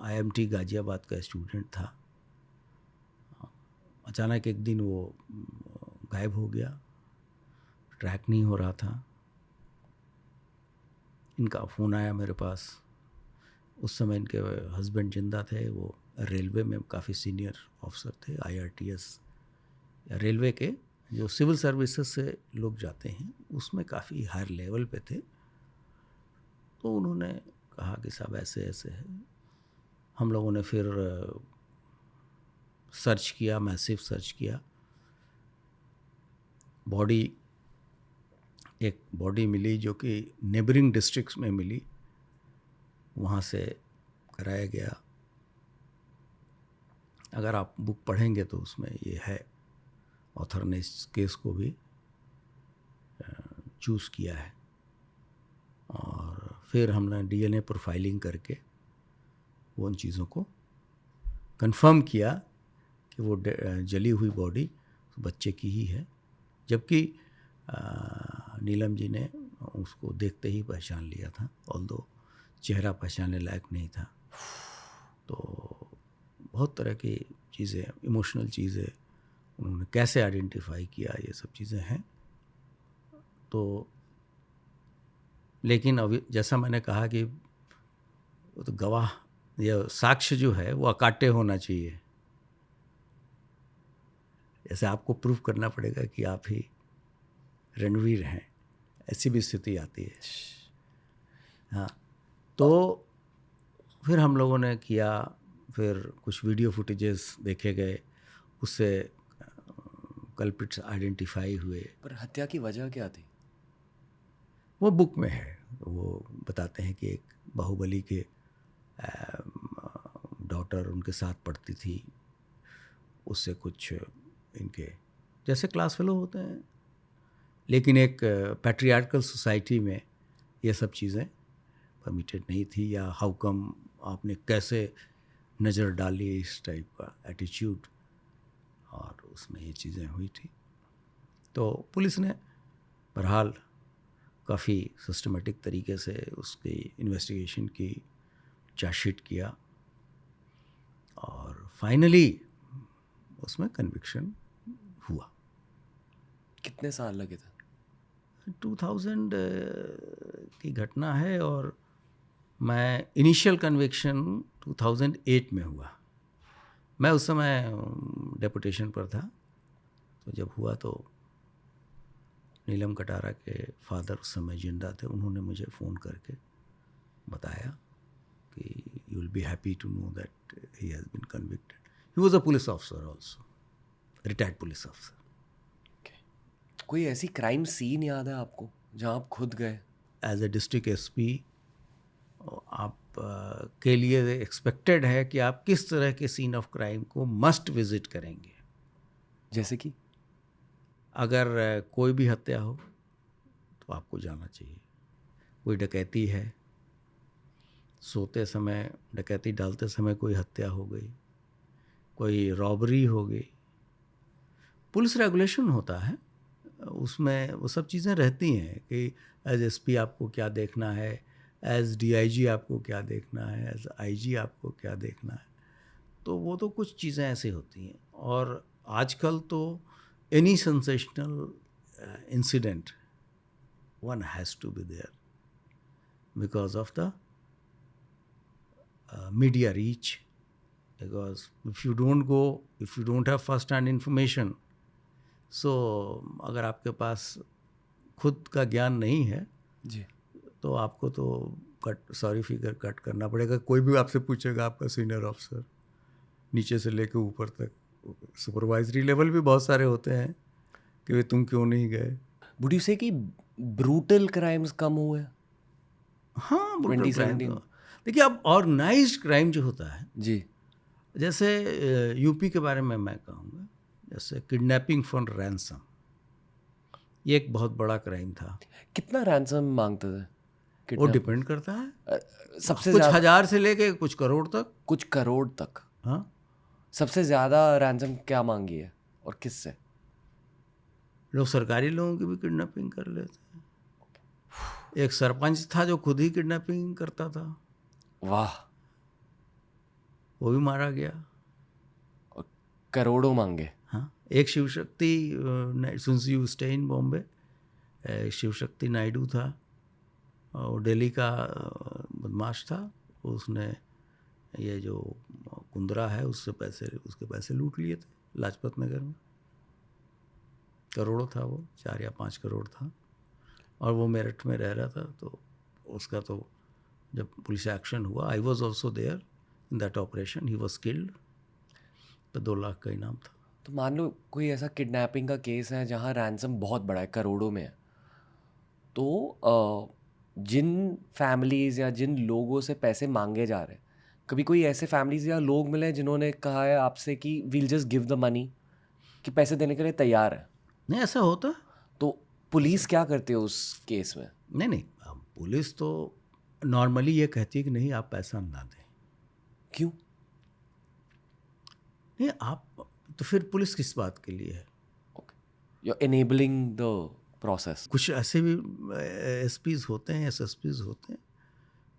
IMT गाजियाबाद का स्टूडेंट था। अचानक एक दिन वो गायब हो गया, ट्रैक नहीं हो रहा था। इनका फ़ोन आया मेरे पास। उस समय इनके हस्बैंड जिंदा थे, वो रेलवे में काफ़ी सीनियर ऑफिसर थे, IRTS या रेलवे के जो सिविल सर्विसेज से लोग जाते हैं उसमें काफ़ी हायर लेवल पे थे। तो उन्होंने कहा कि साहब ऐसे ऐसे है। हम लोगों ने फिर सर्च किया, मैसिव सर्च किया। एक बॉडी मिली जो कि नेबरिंग डिस्ट्रिक्ट्स में मिली, वहाँ से कराया गया। अगर आप बुक पढ़ेंगे तो उसमें ये है, ऑथर ने इस केस को भी चूज़ किया है। और फिर हमने DNA प्रोफाइलिंग करके वो उन चीज़ों को कंफर्म किया कि वो जली हुई बॉडी बच्चे की ही है, जबकि नीलम जी ने उसको देखते ही पहचान लिया था, ऑल्दो चेहरा पहचानने लायक नहीं था। तो बहुत तरह की चीज़ें, इमोशनल चीज़ें, उन्होंने कैसे आइडेंटिफाई किया, ये सब चीज़ें हैं। तो लेकिन अभी जैसा मैंने कहा कि वो तो गवाह या साक्ष्य जो है वो अकाट्य होना चाहिए। जैसे आपको प्रूव करना पड़ेगा कि आप ही रणवीर हैं, ऐसी भी स्थिति आती है। हाँ, तो फिर हम लोगों ने किया, फिर कुछ वीडियो फुटेजेस देखे गए, उससे कल्प्रिट्स आइडेंटिफाई हुए। पर हत्या की वजह क्या थी? वो बुक में है, वो बताते हैं कि एक बाहुबली के डॉटर उनके साथ पढ़ती थी, उससे कुछ इनके जैसे क्लास फेलो होते हैं, लेकिन एक पैट्रियार्कल सोसाइटी में ये सब चीज़ें परमिटेड नहीं थी, या हाउ कम आपने कैसे नज़र डाली, इस टाइप का एटीट्यूड, और उसमें ये चीज़ें हुई थी। तो पुलिस ने बहरहाल काफ़ी सिस्टमेटिक तरीके से उसकी इन्वेस्टिगेशन की, चार्जशीट किया, और फाइनली उसमें कन्विक्शन हुआ। कितने साल लगे थे? 2000 की घटना है, और मैं इनिशियल कन्विक्शन 2008 में हुआ। मैं उस समय डेपुटेशन पर था, तो जब हुआ तो नीलम कटारा के फादर उस समय जिंदा थे, उन्होंने मुझे फ़ोन करके बताया कि you will be happy to know that he has been convicted. He was a police officer also, retired police officer. कोई ऐसी क्राइम सीन याद है आपको जहाँ आप खुद गए? एज ए डिस्ट्रिक्ट एसपी आप के लिए एक्सपेक्टेड है कि आप किस तरह के सीन ऑफ क्राइम को मस्ट विजिट करेंगे। जैसे कि अगर कोई भी हत्या हो तो आपको जाना चाहिए। कोई डकैती है, सोते समय डकैती डालते समय कोई हत्या हो गई, कोई रॉबरी हो गई, पुलिस रेगुलेशन होता है, उसमें वो सब चीज़ें रहती हैं कि एज एसपी आपको क्या देखना है, एज डीआईजी आपको क्या देखना है, एज आईजी आपको क्या देखना है। तो वो तो कुछ चीज़ें ऐसी होती हैं। और आजकल तो any sensational incident one has to be there because of the media reach, because if you don't go, if you don't have first hand information, so अगर आपके पास खुद का ज्ञान नहीं है जी, तो आपको तो सॉरी फिगर कट करना पड़ेगा। कोई भी आपसे पूछेगा, आपका सीनियर ऑफिसर नीचे से लेकर ऊपर तक, सुपरवाइजरी लेवल भी बहुत सारे होते हैं कि वे तुम क्यों नहीं गए। वुड यू से कि ब्रूटल क्राइम्स कम हुए? हाँ, ब्रूटल क्राइम 2017 तो देखिए, अब ऑर्गेनाइज्ड क्राइम जो होता है, जी, जैसे यूपी के बारे में मैं कहूँगा, जैसे किडनैपिंग फॉर रैंसम, ये एक बहुत बड़ा क्राइम था। कितना रैंसम मांगते थे? वो कितना? डिपेंड करता है, सबसे कुछ ज्यादा हज़ार से लेके कुछ करोड़ तक। कुछ करोड़ तक? हाँ, सबसे ज्यादा रैंसम क्या मांगी है और किससे? लोग सरकारी लोगों की भी किडनैपिंग कर लेते हैं। एक सरपंच था जो खुद ही किडनैपिंग करता था, वाह, वो भी मारा गया। और करोड़ों मांगे। हाँ, एक Shiv Shakti, since you stay in Bombay, Shiv Shakti Naidu था, और दिल्ली का बदमाश था। उसने ये जो कुंदरा है उससे उसके पैसे लूट लिए थे लाजपत नगर में। करोड़ों था वो, 4 या 5 करोड़ था, और वो मेरठ में रह रहा था। तो उसका तो जब पुलिस एक्शन हुआ, I was also there in that operation, he was killed, तो 2 लाख का इनाम था। तो मान लो कोई ऐसा किडनैपिंग का केस है जहाँ रैंसम बहुत बड़ा है, करोड़ों में है, तो जिन फैमिलीज़ या जिन लोगों से पैसे मांगे जा रहे हैं, कभी कोई ऐसे फैमिलीज़ या लोग मिले जिन्होंने कहा है आपसे कि we'll just give the money, कि पैसे देने के लिए तैयार है? नहीं, ऐसा होता है। तो पुलिस क्या करती है उस केस में? नहीं, अब पुलिस तो नॉर्मली ये कहती है कि नहीं, आप पैसा ना दें। क्यों? नहीं, आप तो फिर पुलिस किस बात के लिए है? You're enabling the process. कुछ ऐसे भी एसपीज होते हैं, एसएसपीज होते हैं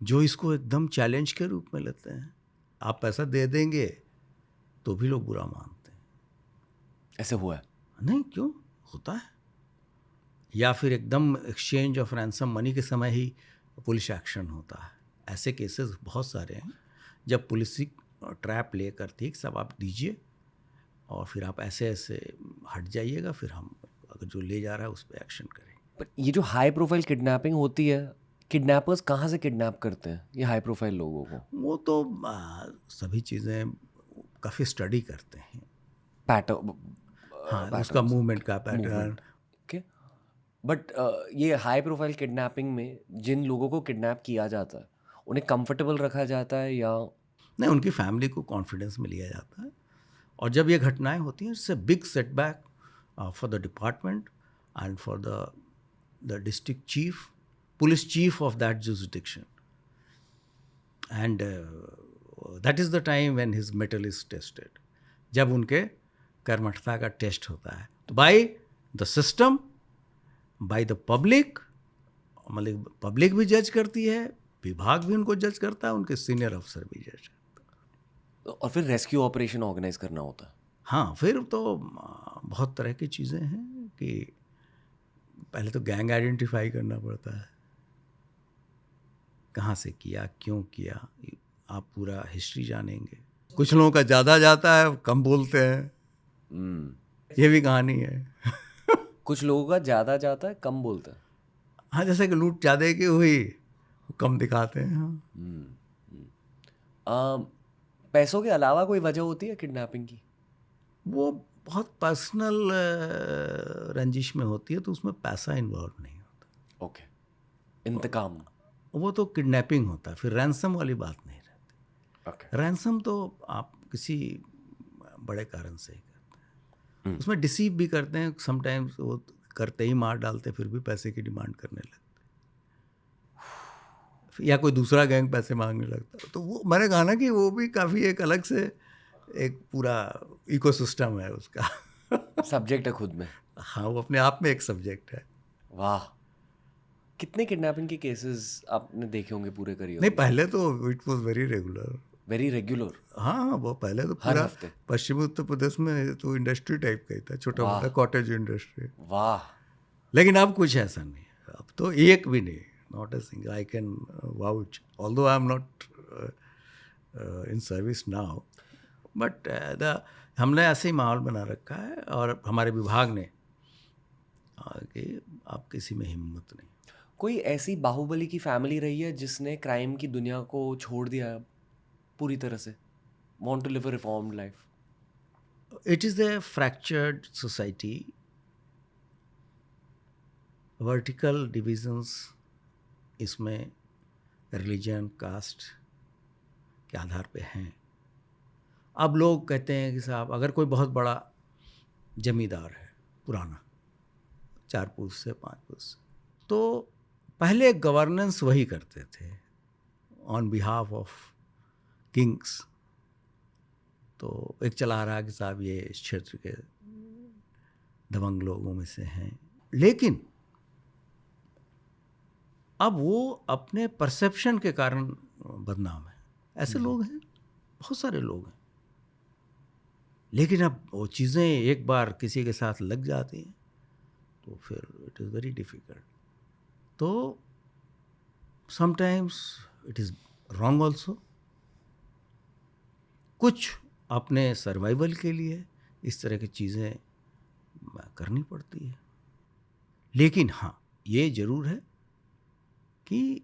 जो इसको एकदम चैलेंज के रूप में लेते हैं। आप पैसा दे देंगे तो भी लोग बुरा मानते हैं। ऐसे हुआ है? नहीं, क्यों होता है। या फिर एकदम एक्सचेंज ऑफ रैंसम मनी के समय ही पुलिस एक्शन होता है। ऐसे केसेस बहुत सारे हैं जब पुलिस ट्रैप ले करती है कि सब आप दीजिए और फिर आप ऐसे ऐसे हट जाइएगा, फिर हम अगर जो ले जा रहा है उस पर एक्शन करें। पर ये जो हाई प्रोफाइल किडनैपिंग होती है, किडनैपर्स कहाँ से किडनैप करते हैं ये हाई प्रोफाइल लोगों को? वो तो सभी चीज़ें काफ़ी स्टडी करते हैं। पैटर्न, हाँ, उसका मूवमेंट का पैटर्न। ओके, बट ये हाई प्रोफाइल किडनैपिंग में जिन लोगों को किडनैप किया जाता है उन्हें कंफर्टेबल रखा जाता है या नहीं, उनकी फैमिली को कॉन्फिडेंस में लिया जाता है। और जब ये घटनाएं होती हैं, it's a big setback for the department and for the district chief, police chief of that jurisdiction, and that is the time when his metal is tested. जब उनके कर्मठता का टेस्ट होता है तो by the system, by the public, मतलब public भी जज करती है, विभाग भी उनको जज करता है, उनके सीनियर अफसर भी जज करते हैं। और फिर रेस्क्यू ऑपरेशन ऑर्गेनाइज करना होता है। हाँ, फिर तो बहुत तरह की चीज़ें हैं कि पहले तो गैंग आइडेंटिफाई करना पड़ता है, कहाँ से किया, क्यों किया, आप पूरा हिस्ट्री जानेंगे। कुछ लोगों का ज़्यादा जाता है, कम बोलते हैं, ये भी कहानी है। कुछ लोगों का ज़्यादा जाता है, कम बोलता है। हाँ, जैसे कि लूट ज़्यादा की हुई, कम दिखाते हैं। हाँ, पैसों के अलावा कोई वजह होती है किडनैपिंग की? वो बहुत पर्सनल रंजिश में होती है, तो उसमें पैसा इन्वॉल्व नहीं होता। ओके, इंतकाम। वो तो किडनैपिंग होता है, फिर रैंसम वाली बात नहीं रहती। ओके, रैंसम तो आप किसी बड़े कारण से ही करते हैं। उसमें डिसीव भी करते हैं, समटाइम्स वो करते ही मार डालते हैं, फिर भी पैसे की डिमांड करने लगते हैं, या कोई दूसरा गैंग पैसे मांगने लगता है। तो वो मैंने कहा ना कि वो भी काफ़ी एक अलग से एक पूरा इकोसिस्टम है उसका। सब्जेक्ट है खुद में। हाँ, वो अपने आप में एक सब्जेक्ट है। वाह, कितने किडनैपिंग के केसेस आपने देखे होंगे पूरे करियर नहीं, में? पहले तो it was very regular. Very regular? हाँ, वो पहले तो हर पूरा हफ्ते? पश्चिमी उत्तर प्रदेश में तो इंडस्ट्री टाइप का ही था, छोटा मोटा कॉटेज इंडस्ट्री। वाह, लेकिन अब कुछ ऐसा नहीं है, अब तो एक भी नहीं, not a single. I can vouch, although I am not in service now, but हमने ऐसे ही माहौल बना रखा है और हमारे विभाग ने कि आप किसी में हिम्मत नहीं। कोई ऐसी बाहुबली की फैमिली रही है जिसने क्राइम की दुनिया को छोड़ दिया है पूरी तरह से? Want to live a reformed life? It is a fractured society, vertical divisions इसमें रिलीजन, कास्ट के आधार पे हैं। अब लोग कहते हैं कि साहब अगर कोई बहुत बड़ा जमींदार है, पुराना 4 पुरुष से 5 पुरुष से, तो पहले गवर्नेंस वही करते थे ऑन बिहाफ ऑफ किंग्स। तो एक चला रहा कि साहब ये इस क्षेत्र के दबंग लोगों में से हैं, लेकिन अब वो अपने परसेप्शन के कारण बदनाम है। ऐसे लोग हैं, बहुत सारे लोग हैं, लेकिन अब वो चीज़ें एक बार किसी के साथ लग जाती हैं तो फिर इट इज़ वेरी डिफ़िकल्ट। तो sometimes it is wrong also. कुछ अपने सर्वाइवल के लिए इस तरह की चीज़ें करनी पड़ती है, लेकिन हाँ, ये ज़रूर है कि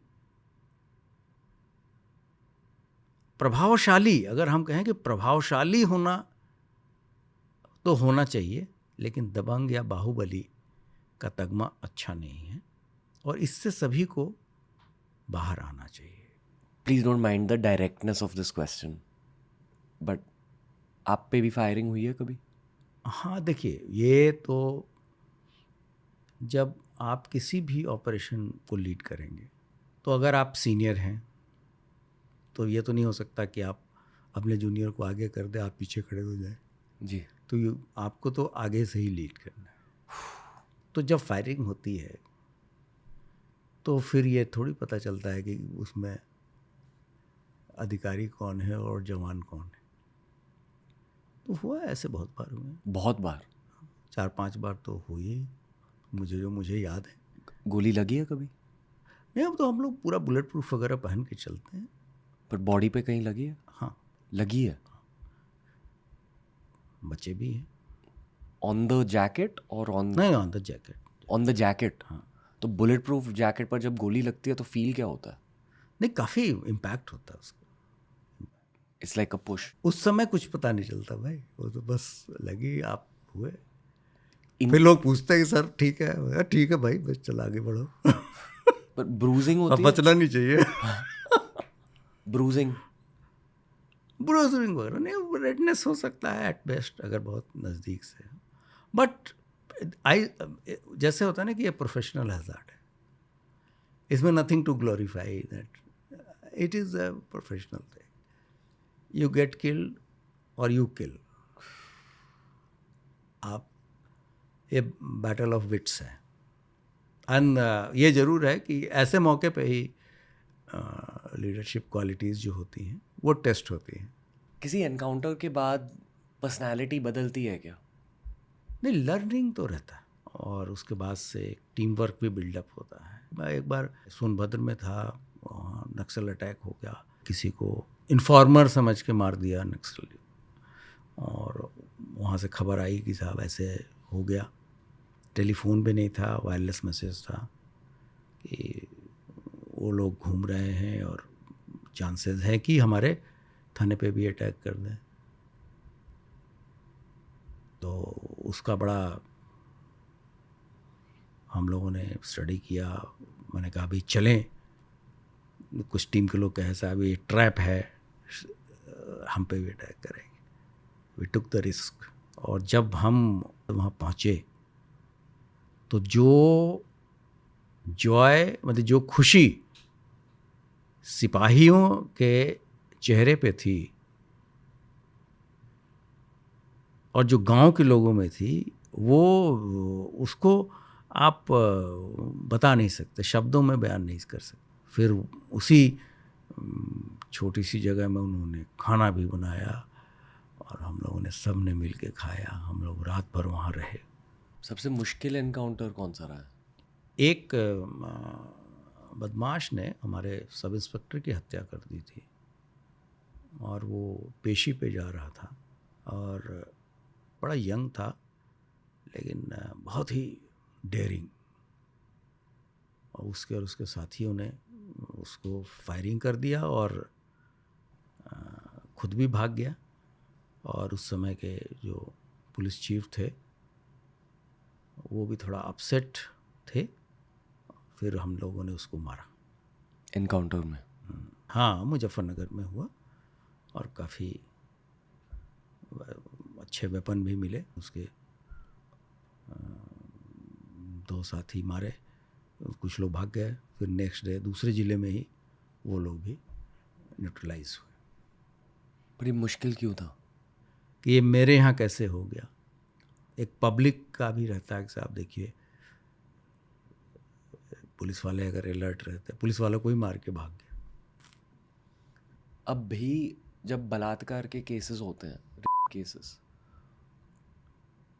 प्रभावशाली, अगर हम कहें कि प्रभावशाली होना तो होना चाहिए, लेकिन दबंग या बाहुबली का तगमा अच्छा नहीं है और इससे सभी को बाहर आना चाहिए। Please don't mind the directness of this question, but आप पे भी फायरिंग हुई है कभी? हाँ, देखिए, ये तो जब आप किसी भी ऑपरेशन को लीड करेंगे तो अगर आप सीनियर हैं तो ये तो नहीं हो सकता कि आप अपने जूनियर को आगे कर दें, आप पीछे खड़े हो जाएं। जी, तो आपको तो आगे से ही लीड करना है। तो जब फायरिंग होती है तो फिर ये थोड़ी पता चलता है कि उसमें अधिकारी कौन है और जवान कौन है। तो हुआ ऐसे बहुत बार हुए, बहुत बार? 4-5 बार तो हुई, मुझे याद है। गोली लगी है कभी? नहीं, अब तो हम लोग पूरा बुलेट प्रूफ वगैरह पहन के चलते हैं। पर बॉडी पे कहीं लगी है? हाँ, लगी है। बच्चे भी हैं। ऑन द जैकेट और नहीं, on the jacket. On the jacket? हाँ। तो बुलेट प्रूफ जैकेट पर जब गोली लगती है तो फील क्या होता है? नहीं, काफ़ी इम्पैक्ट होता है उसका। It's like a push. उस समय कुछ पता नहीं चलता भाई, वो तो बस लगी, आप हुए। इन- फिर लोग पूछते हैं कि सर ठीक है? मैं कहा, ठीक है भाई, बस चल आगे बढ़ो। पर ब्रूजिंग अब होती है? बचना नहीं चाहिए। ब्रूजिंग? ब्रोजरिंग वगैरह नहीं, रेडनेस हो सकता है एट बेस्ट, अगर बहुत नज़दीक से। बट आई, जैसे होता है ना कि ये प्रोफेशनल हैजार्ड है, इसमें nothing to glorify that, it is a professional thing. You get killed और यू किल। आप, ये बैटल ऑफ विट्स है। एंड ये ज़रूर है कि ऐसे मौके पे ही लीडरशिप क्वालिटीज़ जो होती हैं वो टेस्ट होती हैं। किसी एनकाउंटर के बाद पर्सनालिटी बदलती है क्या? नहीं, लर्निंग तो रहता है और उसके बाद से टीम वर्क भी बिल्डअप होता है। मैं एक बार सोनभद्र में था, वहाँ नक्सल अटैक हो गया, किसी को इन्फॉर्मर समझ के मार दिया नक्सली, और वहाँ से खबर आई कि साहब ऐसे हो गया। टेलीफोन भी नहीं था, वायरलेस मैसेज था कि वो लोग घूम रहे हैं और चांसेस है कि हमारे थाने पे भी अटैक कर दें। तो उसका बड़ा हम लोगों ने स्टडी किया। मैंने कहा अभी चलें, कुछ टीम के लोग कहे साहब ये ट्रैप है, हम पे भी अटैक करेंगे। We took the risk. और जब हम वहाँ पहुँचे तो जो जॉय, मतलब जो खुशी सिपाहियों के चेहरे पे थी और जो गांव के लोगों में थी, वो उसको आप बता नहीं सकते, शब्दों में बयान नहीं कर सकते। फिर उसी छोटी सी जगह में उन्होंने खाना भी बनाया और हम लोगों ने सब ने मिल के खाया। हम लोग रात भर वहाँ रहे। सबसे मुश्किल एनकाउंटर कौन सा रहा है? एक बदमाश ने हमारे सब इंस्पेक्टर की हत्या कर दी थी और वो पेशी पे जा रहा था और बड़ा यंग था, लेकिन बहुत ही डेयरिंग। और उसके साथियों ने उसको फायरिंग कर दिया और खुद भी भाग गया। और उस समय के जो पुलिस चीफ थे वो भी थोड़ा अपसेट थे। फिर हम लोगों ने उसको मारा एनकाउंटर में? हाँ, मुजफ्फरनगर में हुआ और काफ़ी अच्छे वेपन भी मिले। उसके 2 साथी मारे, कुछ लोग भाग गए। फिर नेक्स्ट डे दूसरे ज़िले में ही वो लोग भी न्यूट्रलाइज हुए। पर ये मुश्किल क्यों था? कि ये मेरे यहाँ कैसे हो गया। एक पब्लिक का भी रहता है कि साहब देखिए, पुलिस वाले अगर अलर्ट रहते, पुलिस वालों को ही मार के भाग गया। अब भी जब बलात्कार के केसेस होते हैं, केसेस,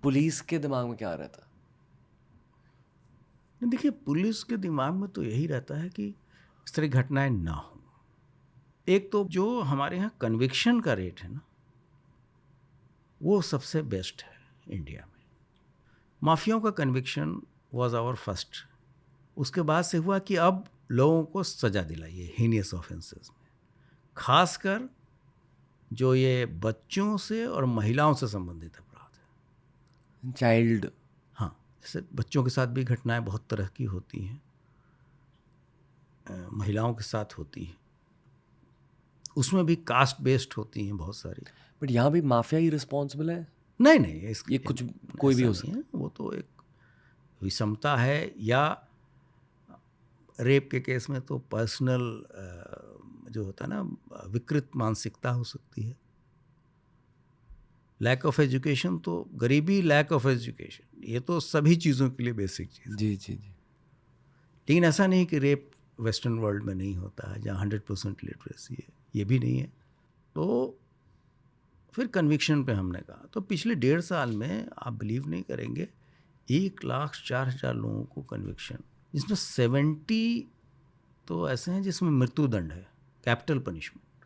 पुलिस के दिमाग में क्या रहता है? नहीं, देखिए, पुलिस के दिमाग में तो यही रहता है कि इस तरह की घटनाएं ना हो। एक तो जो हमारे यहाँ कन्विक्शन का रेट है ना, वो सबसे बेस्ट है इंडिया में। माफियाओं का कन्विक्शन वाज आवर फर्स्ट। उसके बाद से हुआ कि अब लोगों को सजा दिलाइए हीनियस ऑफेंसेस में, खासकर जो ये बच्चों से और महिलाओं से संबंधित अपराध है। चाइल्ड? हाँ, जैसे बच्चों के साथ भी घटनाएं बहुत तरह की होती हैं, महिलाओं के साथ होती हैं, उसमें भी कास्ट बेस्ड होती हैं बहुत सारी। बट यहाँ भी माफिया ही रिस्पॉन्सिबल है? नहीं नहीं, इसके ये कुछ कोई भी हो सकता है। वो तो एक विषमता है, या रेप के केस में तो पर्सनल जो होता है ना, विकृत मानसिकता हो सकती है। लैक ऑफ एजुकेशन तो गरीबी, लैक ऑफ एजुकेशन, ये तो सभी चीज़ों के लिए बेसिक चीज़। जी जी जी। लेकिन ऐसा नहीं कि रेप वेस्टर्न वर्ल्ड में नहीं होता है जहाँ 100% लिटरेसी है, ये भी नहीं है। तो फिर कन्विक्शन पे हमने कहा, तो पिछले 1.5 साल में आप बिलीव नहीं करेंगे 1,04,000 लोगों को कन्विक्शन, जिसमें 70 तो ऐसे हैं जिसमें मृत्युदंड है, capital punishment.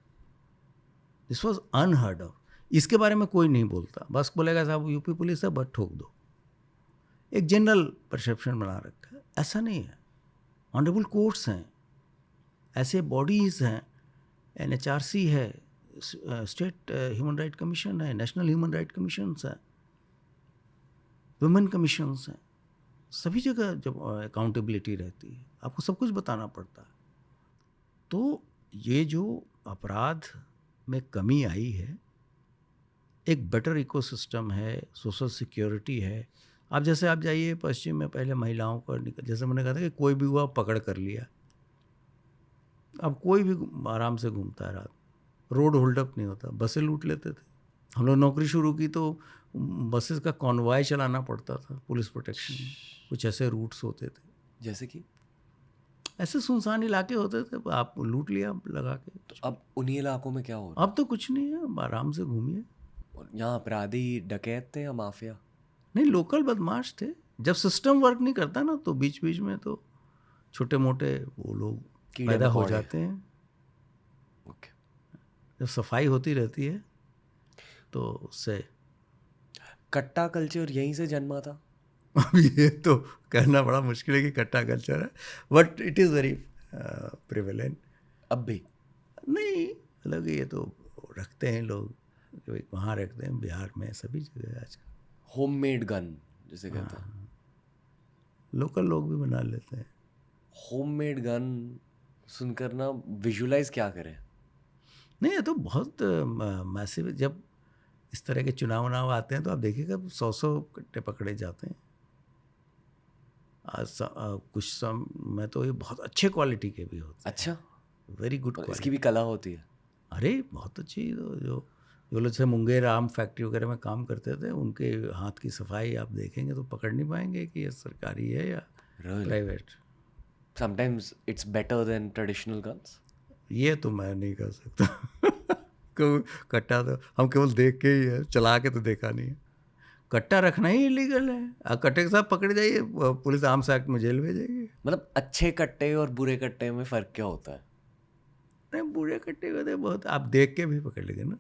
This was unheard of. इसके बारे में कोई नहीं बोलता, बस बोलेगा साहब यूपी पुलिस है, बस ठोक दो। एक जनरल परसेप्शन बना रखा है, ऐसा नहीं है। ऑनरेबल कोर्ट्स हैं, ऐसे बॉडीज़ हैं, NHRC है, स्टेट ह्यूमन राइट कमीशन है, नेशनल ह्यूमन राइट कमीशन है, वुमेन कमीशंस हैं, सभी जगह जब अकाउंटेबिलिटी रहती है, आपको सब कुछ बताना पड़ता है। तो ये जो अपराध में कमी आई है, एक बेटर इकोसिस्टम है, सोशल सिक्योरिटी है। आप जैसे आप जाइए पश्चिम में, पहले महिलाओं को जैसे मैंने कहा था कि कोई भी हुआ पकड़ कर लिया, अब कोई भी आराम से घूमता है रात, रोड होल्डअप नहीं होता, बसें लूट लेते थे। हम लोग नौकरी शुरू की तो बसेस का कॉन्वॉय चलाना पड़ता था, पुलिस प्रोटेक्शन में। कुछ ऐसे रूट्स होते थे, जैसे कि ऐसे सुनसान इलाके होते थे, आप लूट लिया लगा के। तो अब उन्हीं इलाकों में क्या हो रहा अब तो कुछ नहीं है, अब आराम से घूमिए। है? यहाँ अपराधी डकैत थे या माफिया? नहीं, लोकल बदमाश थे। जब सिस्टम वर्क नहीं करता ना, तो बीच बीच में तो छोटे मोटे वो लोग कीड़े पैदा हो मकोड़े। जाते हैं। ओके। जब सफाई होती रहती है तो उससे कट्टा कल्चर यहीं से जन्मा था? अब ये तो कहना बड़ा मुश्किल है कि कट्टा कल्चर है, but it is very prevalent. अब भी? नहीं, अलग ये तो रखते हैं लोग, वहाँ रखते हैं, बिहार में सभी जगह आजकल होममेड गन जिसे कहते हैं। लोकल लोग भी बना लेते हैं। होममेड गन सुनकर ना विजुलाइज क्या करें? नहीं, ये तो बहुत मैसिव। जब इस तरह के चुनाव आते हैं तो आप देखिएगा 100 कट्टे पकड़े जाते हैं। कुछ समय तो ये बहुत अच्छे क्वालिटी के भी होते हैं। अच्छा, वेरी गुड इसकी क्वालिटी। भी कला होती है? अरे बहुत अच्छी। जो लोग से मुंगेर आम फैक्ट्री वगैरह में काम करते थे, उनके हाथ की सफाई आप देखेंगे तो पकड़ नहीं पाएंगे कि ये सरकारी है या private. Sometimes it's better than traditional guns. ये तो मैं नहीं कर सकता कट्टा तो हम केवल देख के ही है, चला के तो देखा नहीं है। कट्टा रखना ही इलीगल है। कट्टे के साथ पकड़े जाइए, पुलिस आर्म्स एक्ट में जेल भेजेगी। मतलब अच्छे कट्टे और बुरे कट्टे में फ़र्क क्या होता है? नहीं, बुरे कट्टे को तो बहुत आप देख के भी पकड़ लेंगे ना।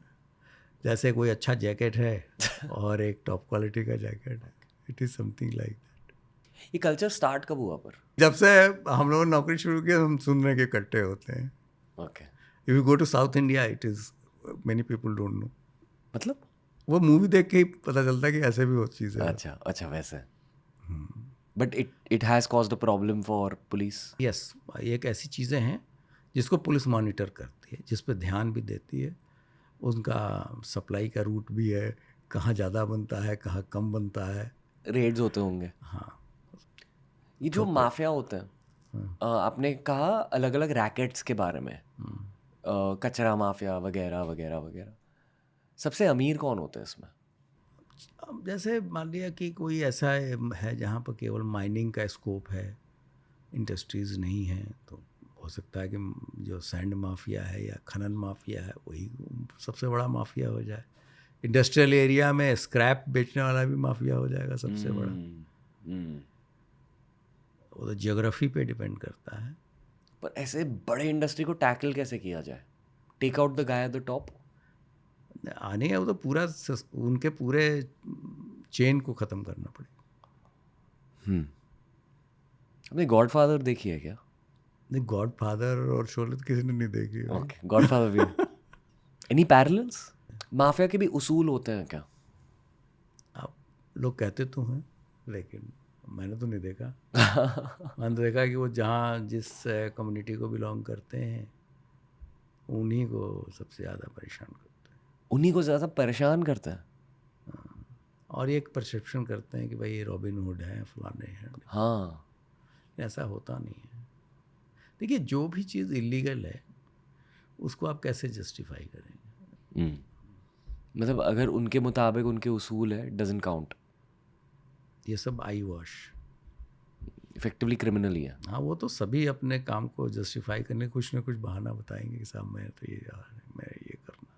जैसे कोई अच्छा जैकेट है और एक टॉप क्वालिटी का जैकेट है, it is something like that. ये कल्चर स्टार्ट कब हुआ पर? जब से हम लोगों ने नौकरी शुरू की, हम सुन रहे कि कट्टे होते हैं। Okay. If you go to south India, it is many people don't know. मतलब? वो मूवी देख के ही पता चलता है कि ऐसे भी बहुत चीज़ें हैं। अच्छा अच्छा, वैसे। But it has caused a problem for police. Yes, ये एक ऐसी चीज़ें हैं जिसको पुलिस मॉनिटर करती है, जिस पे ध्यान भी देती है। उनका सप्लाई का रूट भी है, कहाँ ज़्यादा बनता है, कहाँ कम बनता है। रेड्स होते होंगे। हाँ। ये जो माफिया होते हैं, आपने कहा अलग अलग रैकेट्स के बारे में, कचरा माफिया वगैरह वगैरह वगैरह, सबसे अमीर कौन होते हैं इसमें? अब जैसे मान लिया कि कोई ऐसा है जहाँ पर केवल माइनिंग का स्कोप है, इंडस्ट्रीज़ नहीं है, तो हो सकता है कि जो सैंड माफिया है या खनन माफिया है वही सबसे बड़ा माफिया हो जाए। इंडस्ट्रियल एरिया में स्क्रैप बेचने वाला भी माफिया हो जाएगा सबसे बड़ा। वो तो जियोग्राफी पे डिपेंड करता है। पर ऐसे बड़े इंडस्ट्री को टैकल कैसे किया जाए? Take out the guy at the top? आने का वो तो पूरा उनके पूरे चेन को ख़त्म करना पड़ेगा। आपने गॉडफादर देखी है क्या? नहीं, गॉडफादर और शोले तो किसी ने नहीं देखी है। ओके, गॉडफादर भी। Any parallels? माफिया के भी उसूल होते हैं क्या? आप लोग कहते तो हैं, लेकिन मैंने तो नहीं देखा। मैंने तो देखा कि वो जहाँ जिस कम्युनिटी को बिलोंग करते हैं उन्हीं को सबसे ज़्यादा परेशान करते हैं। उन्हीं को ज़्यादा परेशान करते हैं? और एक परसेप्शन करते हैं कि भाई ये रॉबिन हुड है, फलाने हैं। हाँ। ऐसा होता नहीं है। देखिए, जो भी चीज़ इलीगल है उसको आप कैसे जस्टिफाई करेंगे? मतलब अगर उनके मुताबिक उनके उसूल है, डजंट काउंट, ये सब आई वॉश। इफेक्टिवली क्रिमिनल ही है। हाँ, वो तो सभी अपने काम को जस्टिफाई करने कुछ ना कुछ बहाना बताएंगे कि साहब मैं तो ये मैं ये करना,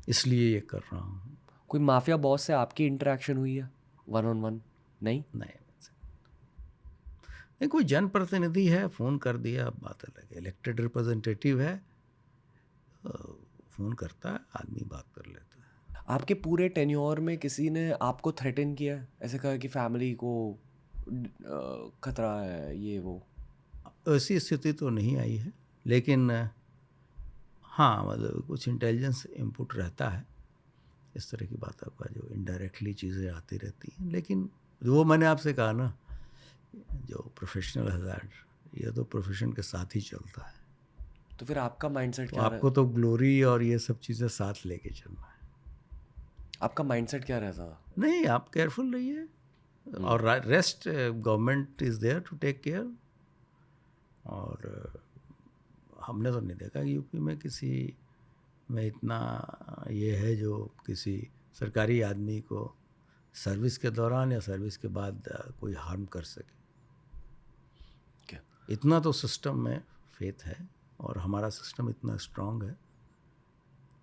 इसलिए ये कर रहा हूँ। कोई माफिया बॉस से आपकी इंटरेक्शन हुई है 1-on-1? नहीं। नहीं, कोई जनप्रतिनिधि है, फ़ोन कर दिया, अब बात अलग है। इलेक्टेड रिप्रेजेंटेटिव है, फ़ोन करता है, आदमी बात कर लेता है। आपके पूरे टेन्योर में किसी ने आपको थ्रेटन किया है, ऐसे कहा कि फैमिली को खतरा है, ये वो? ऐसी स्थिति तो नहीं आई है, लेकिन हाँ, मतलब कुछ इंटेलिजेंस इनपुट रहता है, इस तरह की बातों का जो इनडायरेक्टली चीज़ें आती रहती हैं। लेकिन वो मैंने आपसे कहा ना, जो प्रोफेशनल हज़ार्ड, ये तो प्रोफेशन के साथ ही चलता है। तो फिर आपका माइंडसेट तो क्या आपको तो ग्लोरी और ये सब चीज़ें साथ लेके चलना है। आपका माइंडसेट क्या रहता था? नहीं, आप केयरफुल रहिए, और rest government is there to take care. और हमने तो नहीं देखा कि यूपी में किसी में इतना ये है जो किसी सरकारी आदमी को सर्विस के दौरान या सर्विस के बाद कोई हार्म कर सके। क्या? इतना तो सिस्टम में फेथ है, और हमारा सिस्टम इतना स्ट्रांग है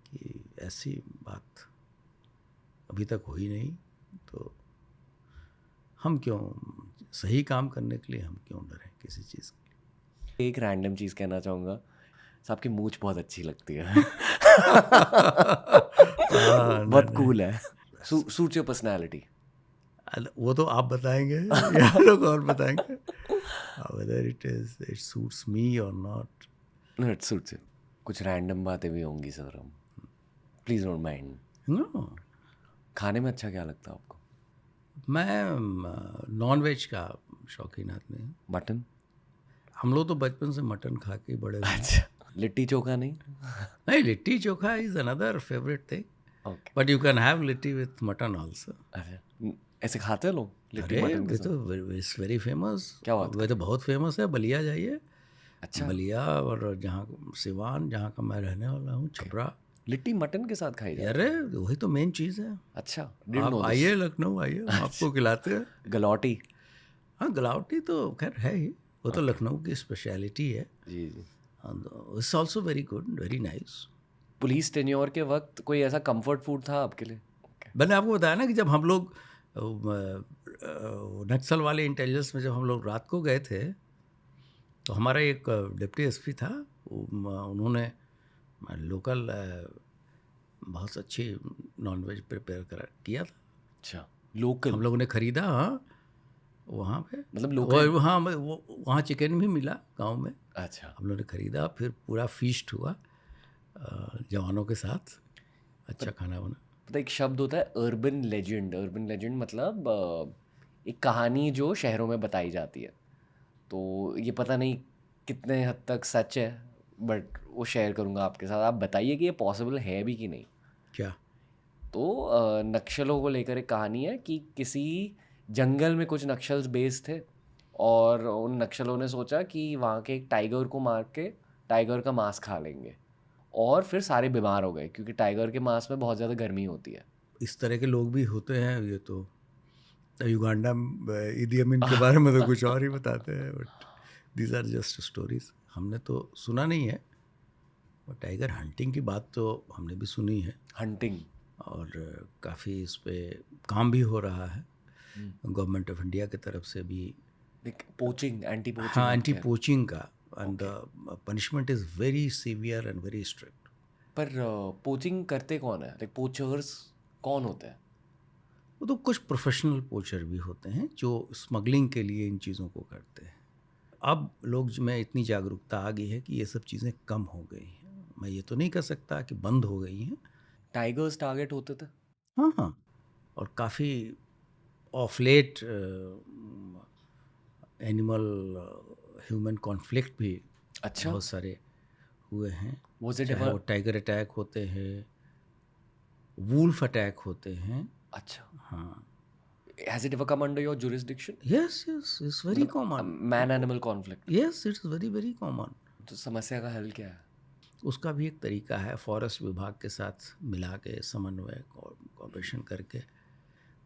कि ऐसी बात अभी तक हुई नहीं। तो हम क्यों, सही काम करने के लिए हम क्यों डरें किसी चीज़ के एक रैंडम चीज़ कहना चाहूँगा, आपकी मूंछ बहुत अच्छी लगती है। लिए। बहुत कूल है। Suits your personality. वो तो आप बताएंगे या लोग और बताएंगे, whether it suits me or not. No, it suits you. कुछ रैंडम बातें भी होंगी सर, हम प्लीज़ डोंट माइंड। No, खाने में अच्छा क्या लगता है आपको? मैं नॉन वेज का शौकीन आदमी हूँ। मटन? हम लोग तो बचपन से मटन खा के बड़े हुए हैं। अच्छा, लिट्टी चोखा नहीं? नहीं, litti chokha is another favourite thing, okay. But you can have litti with mutton also. अच्छा, ऐसे खाते हैं लोग लिट्टी अरे मटन के वे साथ? तो इट्स वेरी फेमस। क्या बात वे तो बहुत फेमस है। बलिया जाइए, अच्छा, बलिया, और जहाँ सिवान, जहाँ का मैं रहने वाला हूँ, छपरा। लिट्टी मटन के साथ खाई जाती अरे वही तो मेन चीज़ है। है? अच्छा, डिडंट आप नो आइए दिस। लखनऊ, आइए, हम आपको खिलाते हैं। गलौटी? हाँ, गलावटी तो खैर है ही, वो तो लखनऊ की स्पेशलिटी है। जी जी। It's also very good, very nice. Police tenure के वक्त कोई ऐसा कंफर्ट फूड था आपके लिए? मैंने आपको बताया ना कि जब हम लोग नक्सल वाले इंटेलिजेंस में जब हम लोग रात को गए थे, तो हमारा एक डिप्टी एसपी था, उन्होंने लोकल बहुत अच्छी नॉनवेज प्रिपेयर किया था। अच्छा, लोकल? हम लोगों ने खरीदा, हाँ, वहाँ पे, मतलब लोकल? हाँ, वहाँ चिकन भी मिला गांव में। अच्छा, हम लोगों ने खरीदा, फिर पूरा फीस्ट हुआ जवानों के साथ, अच्छा खाना बना। पता एक शब्द होता है अर्बन लेजेंड। अर्बन लेजेंड मतलब एक कहानी जो शहरों में बताई जाती है। तो ये पता नहीं कितने हद तक सच है, बट वो शेयर करूँगा आपके साथ। आप बताइए कि ये पॉसिबल है भी कि नहीं। क्या? तो नक्सलों को लेकर एक कहानी है कि किसी जंगल में कुछ नक्सल्स बेस थे, और उन नक्सलों ने सोचा कि वहाँ के एक टाइगर को मार के टाइगर का मांस खा लेंगे, और फिर सारे बीमार हो गए क्योंकि टाइगर के मांस में बहुत ज़्यादा गर्मी होती है। इस तरह के लोग भी होते हैं। ये तो युगांडा ईदी अमीन के बारे में तो कुछ और ही बताते हैं, but these are just stories. हमने तो सुना नहीं है, और टाइगर हंटिंग की बात तो हमने भी सुनी है, हंटिंग? और काफ़ी इस पे काम भी हो रहा है गवर्नमेंट ऑफ इंडिया की तरफ से भी। Like poaching, anti poaching? हाँ, एंटी पोचिंग का, and the punishment is very severe and very strict. पर पोचिंग करते कौन है? लाइक पोचर्स कौन होते हैं? वो तो कुछ प्रोफेशनल पोचर भी होते हैं जो स्मगलिंग के लिए इन चीज़ों को करते हैं। अब लोग में इतनी जागरूकता आ गई है कि ये सब चीज़ें कम हो गई हैं। मैं ये तो नहीं कह सकता कि बंद हो गई हैं। टाइगर्स टारगेट होते थे? हाँ, हाँ, और काफ़ी of late animal human conflict भी अच्छा, बहुत सारे हुए हैं। Was it चाहे ever? वो टाइगर अटैक होते हैं, वुल्फ अटैक होते हैं। अच्छा, हाँ, has it ever come under your jurisdiction? Yes, yes, it's very common. Man animal conflict? Yes, it's very very common. तो समस्या का हल क्या है? उसका भी एक तरीका है, फॉरेस्ट विभाग के साथ मिला के समन्वय कोऑपरेशन करके।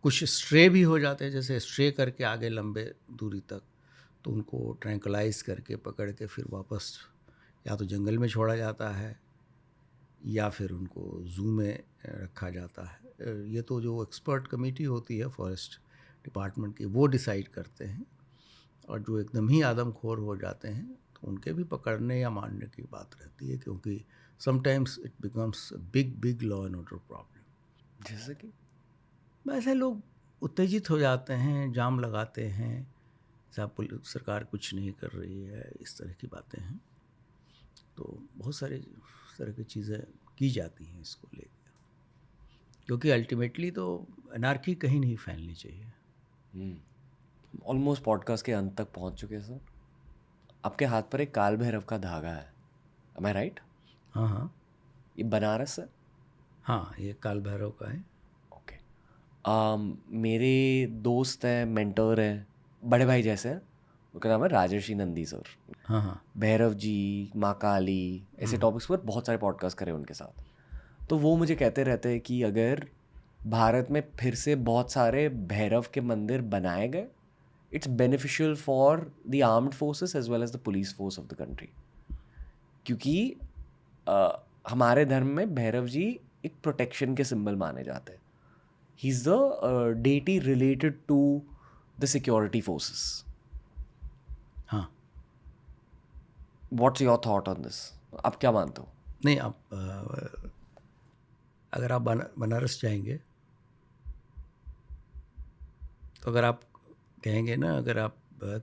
कुछ स्ट्रे भी हो जाते हैं, जैसे स्ट्रे करके आगे लंबे दूरी तक, तो उनको ट्रैंकुलाइज करके पकड़ के फिर वापस या तो जंगल में छोड़ा जाता है या फिर उनको जू में रखा जाता है। ये तो जो एक्सपर्ट कमेटी होती है फॉरेस्ट डिपार्टमेंट की, वो डिसाइड करते हैं। और जो एकदम ही आदमखोर हो जाते हैं तो उनके भी पकड़ने या मारने की बात रहती है, क्योंकि sometimes it becomes big law and order problem. जैसे कि वैसे लोग उत्तेजित हो जाते हैं, जाम लगाते हैं, साहब सरकार कुछ नहीं कर रही है, इस तरह की बातें हैं। तो बहुत सारी इस तरह की चीज़ें की जाती हैं इसको लेकर, क्योंकि अल्टीमेटली तो अनार्की कहीं नहीं फैलनी चाहिए। ऑलमोस्ट पॉडकास्ट के अंत तक पहुंच चुके हैं सर। आपके हाथ पर एक काल भैरव का धागा है, एम आई राइट? हाँ हाँ ये बनारस है? हाँ, ये काल भैरव का है। ओके। मेरे दोस्त हैं, मेंटर हैं, बड़े भाई जैसे हैं, उनका नाम है राजर्षि नंदी सर। हाँ हाँ भैरव जी, माँ काली, ऐसे टॉपिक्स पर बहुत सारे पॉडकास्ट करे उनके साथ। तो वो मुझे कहते रहते हैं कि अगर भारत में फिर से बहुत सारे भैरव के मंदिर बनाए गए, it's beneficial for the armed forces as well as the police force of the country. क्योंकि हमारे धर्म में भैरव जी एक प्रोटेक्शन के सिंबल माने जाते हैं। He is the deity related to the security forces. हाँ। What's your thought on this? आप क्या मानते हो? नहीं, आप अगर आप बनारस जाएंगे तो अगर आप कहेंगे ना, अगर आप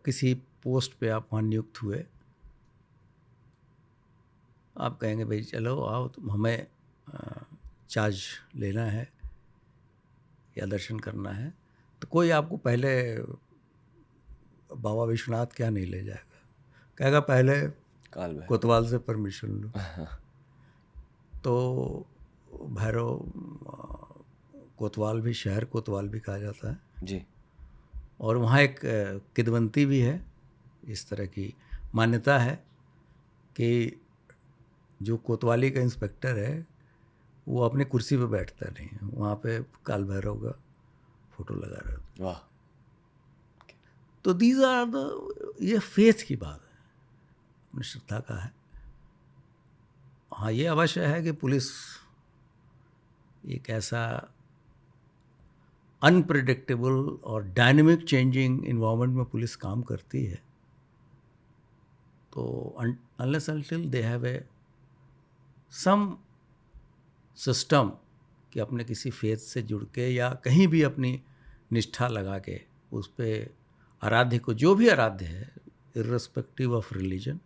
किसी पोस्ट पे आप वहाँ नियुक्त हुए, आप कहेंगे भाई चलो आओ, तुम हमें चार्ज लेना है या दर्शन करना है, तो कोई आपको पहले बाबा विश्वनाथ क्या नहीं ले जाएगा, कहेगा पहले काल भैरव। कोतवाल से परमिशन लो। तो भैरव कोतवाल भी, शहर कोतवाल भी कहा जाता है जी। और वहाँ एक किदवंती भी है। इस तरह की मान्यता है कि जो कोतवाली का इंस्पेक्टर है वो अपनी कुर्सी पे बैठता नहीं है, वहाँ पे काल भैरव का फोटो लगा रहता है। वाह। तो दीज आर द, ये फेथ की बात है, अपनी श्रद्धा का है। हाँ, ये अवश्य है कि पुलिस एक ऐसा अनप्रेडिक्टेबल और डायनेमिक चेंजिंग इन्वायरमेंट में पुलिस काम करती है, तो unless until they have a some system कि अपने किसी फेथ से जुड़ के या कहीं भी अपनी निष्ठा लगा के उस पर आराध्य को, जो भी आराध्य है इर्रेस्पेक्टिव ऑफ रिलीजन,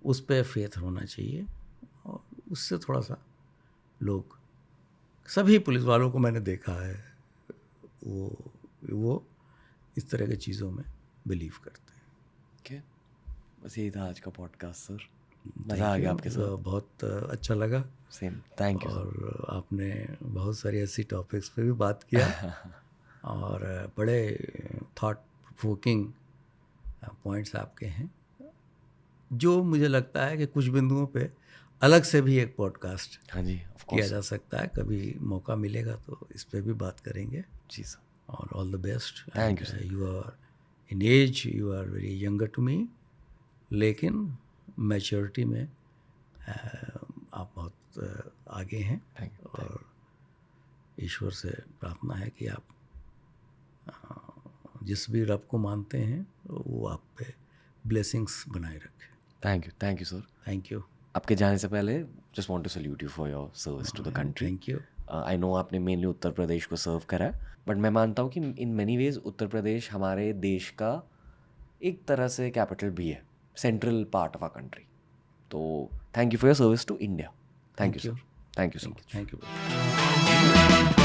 उस पर फेथ होना चाहिए। और उससे थोड़ा सा लोग, सभी पुलिस वालों को मैंने देखा है, वो इस तरह की चीज़ों में बिलीव करते हैं। ओके, बस यही था आज का पॉडकास्ट सर। मज़ा आ गया आपके साथ, बहुत अच्छा लगा। Same, thank you. और आपने बहुत सारी ऐसी टॉपिक्स पे भी बात किया और बड़े थॉट प्रोवोकिंग पॉइंट्स आपके हैं, जो मुझे लगता है कि कुछ बिंदुओं पे अलग से भी एक पॉडकास्ट हाँ जी, ऑफ किया कोर्स। जा सकता है। कभी मौका मिलेगा तो इस पे भी बात करेंगे। जी सर। और all the best. Thank you, sir. You are in age, you are very younger to me, लेकिन मैच्योरिटी में आप बहुत आगे हैं। Thank you. और ईश्वर से प्रार्थना है कि आप जिस भी रब को मानते हैं वो आप पे ब्लेसिंग्स बनाए रखें। Thank you sir. Thank you. आपके जाने से पहले just want to salute you for your service to the country. Thank you. I know आपने मेनली उत्तर प्रदेश को सर्व करा है, बट मैं मानता हूँ कि in many ways Uttar Pradesh हमारे देश का एक तरह से कैपिटल भी है, central part of our country. तो thank you for your service to India. Thank you sir. Thank you so much. Thank you.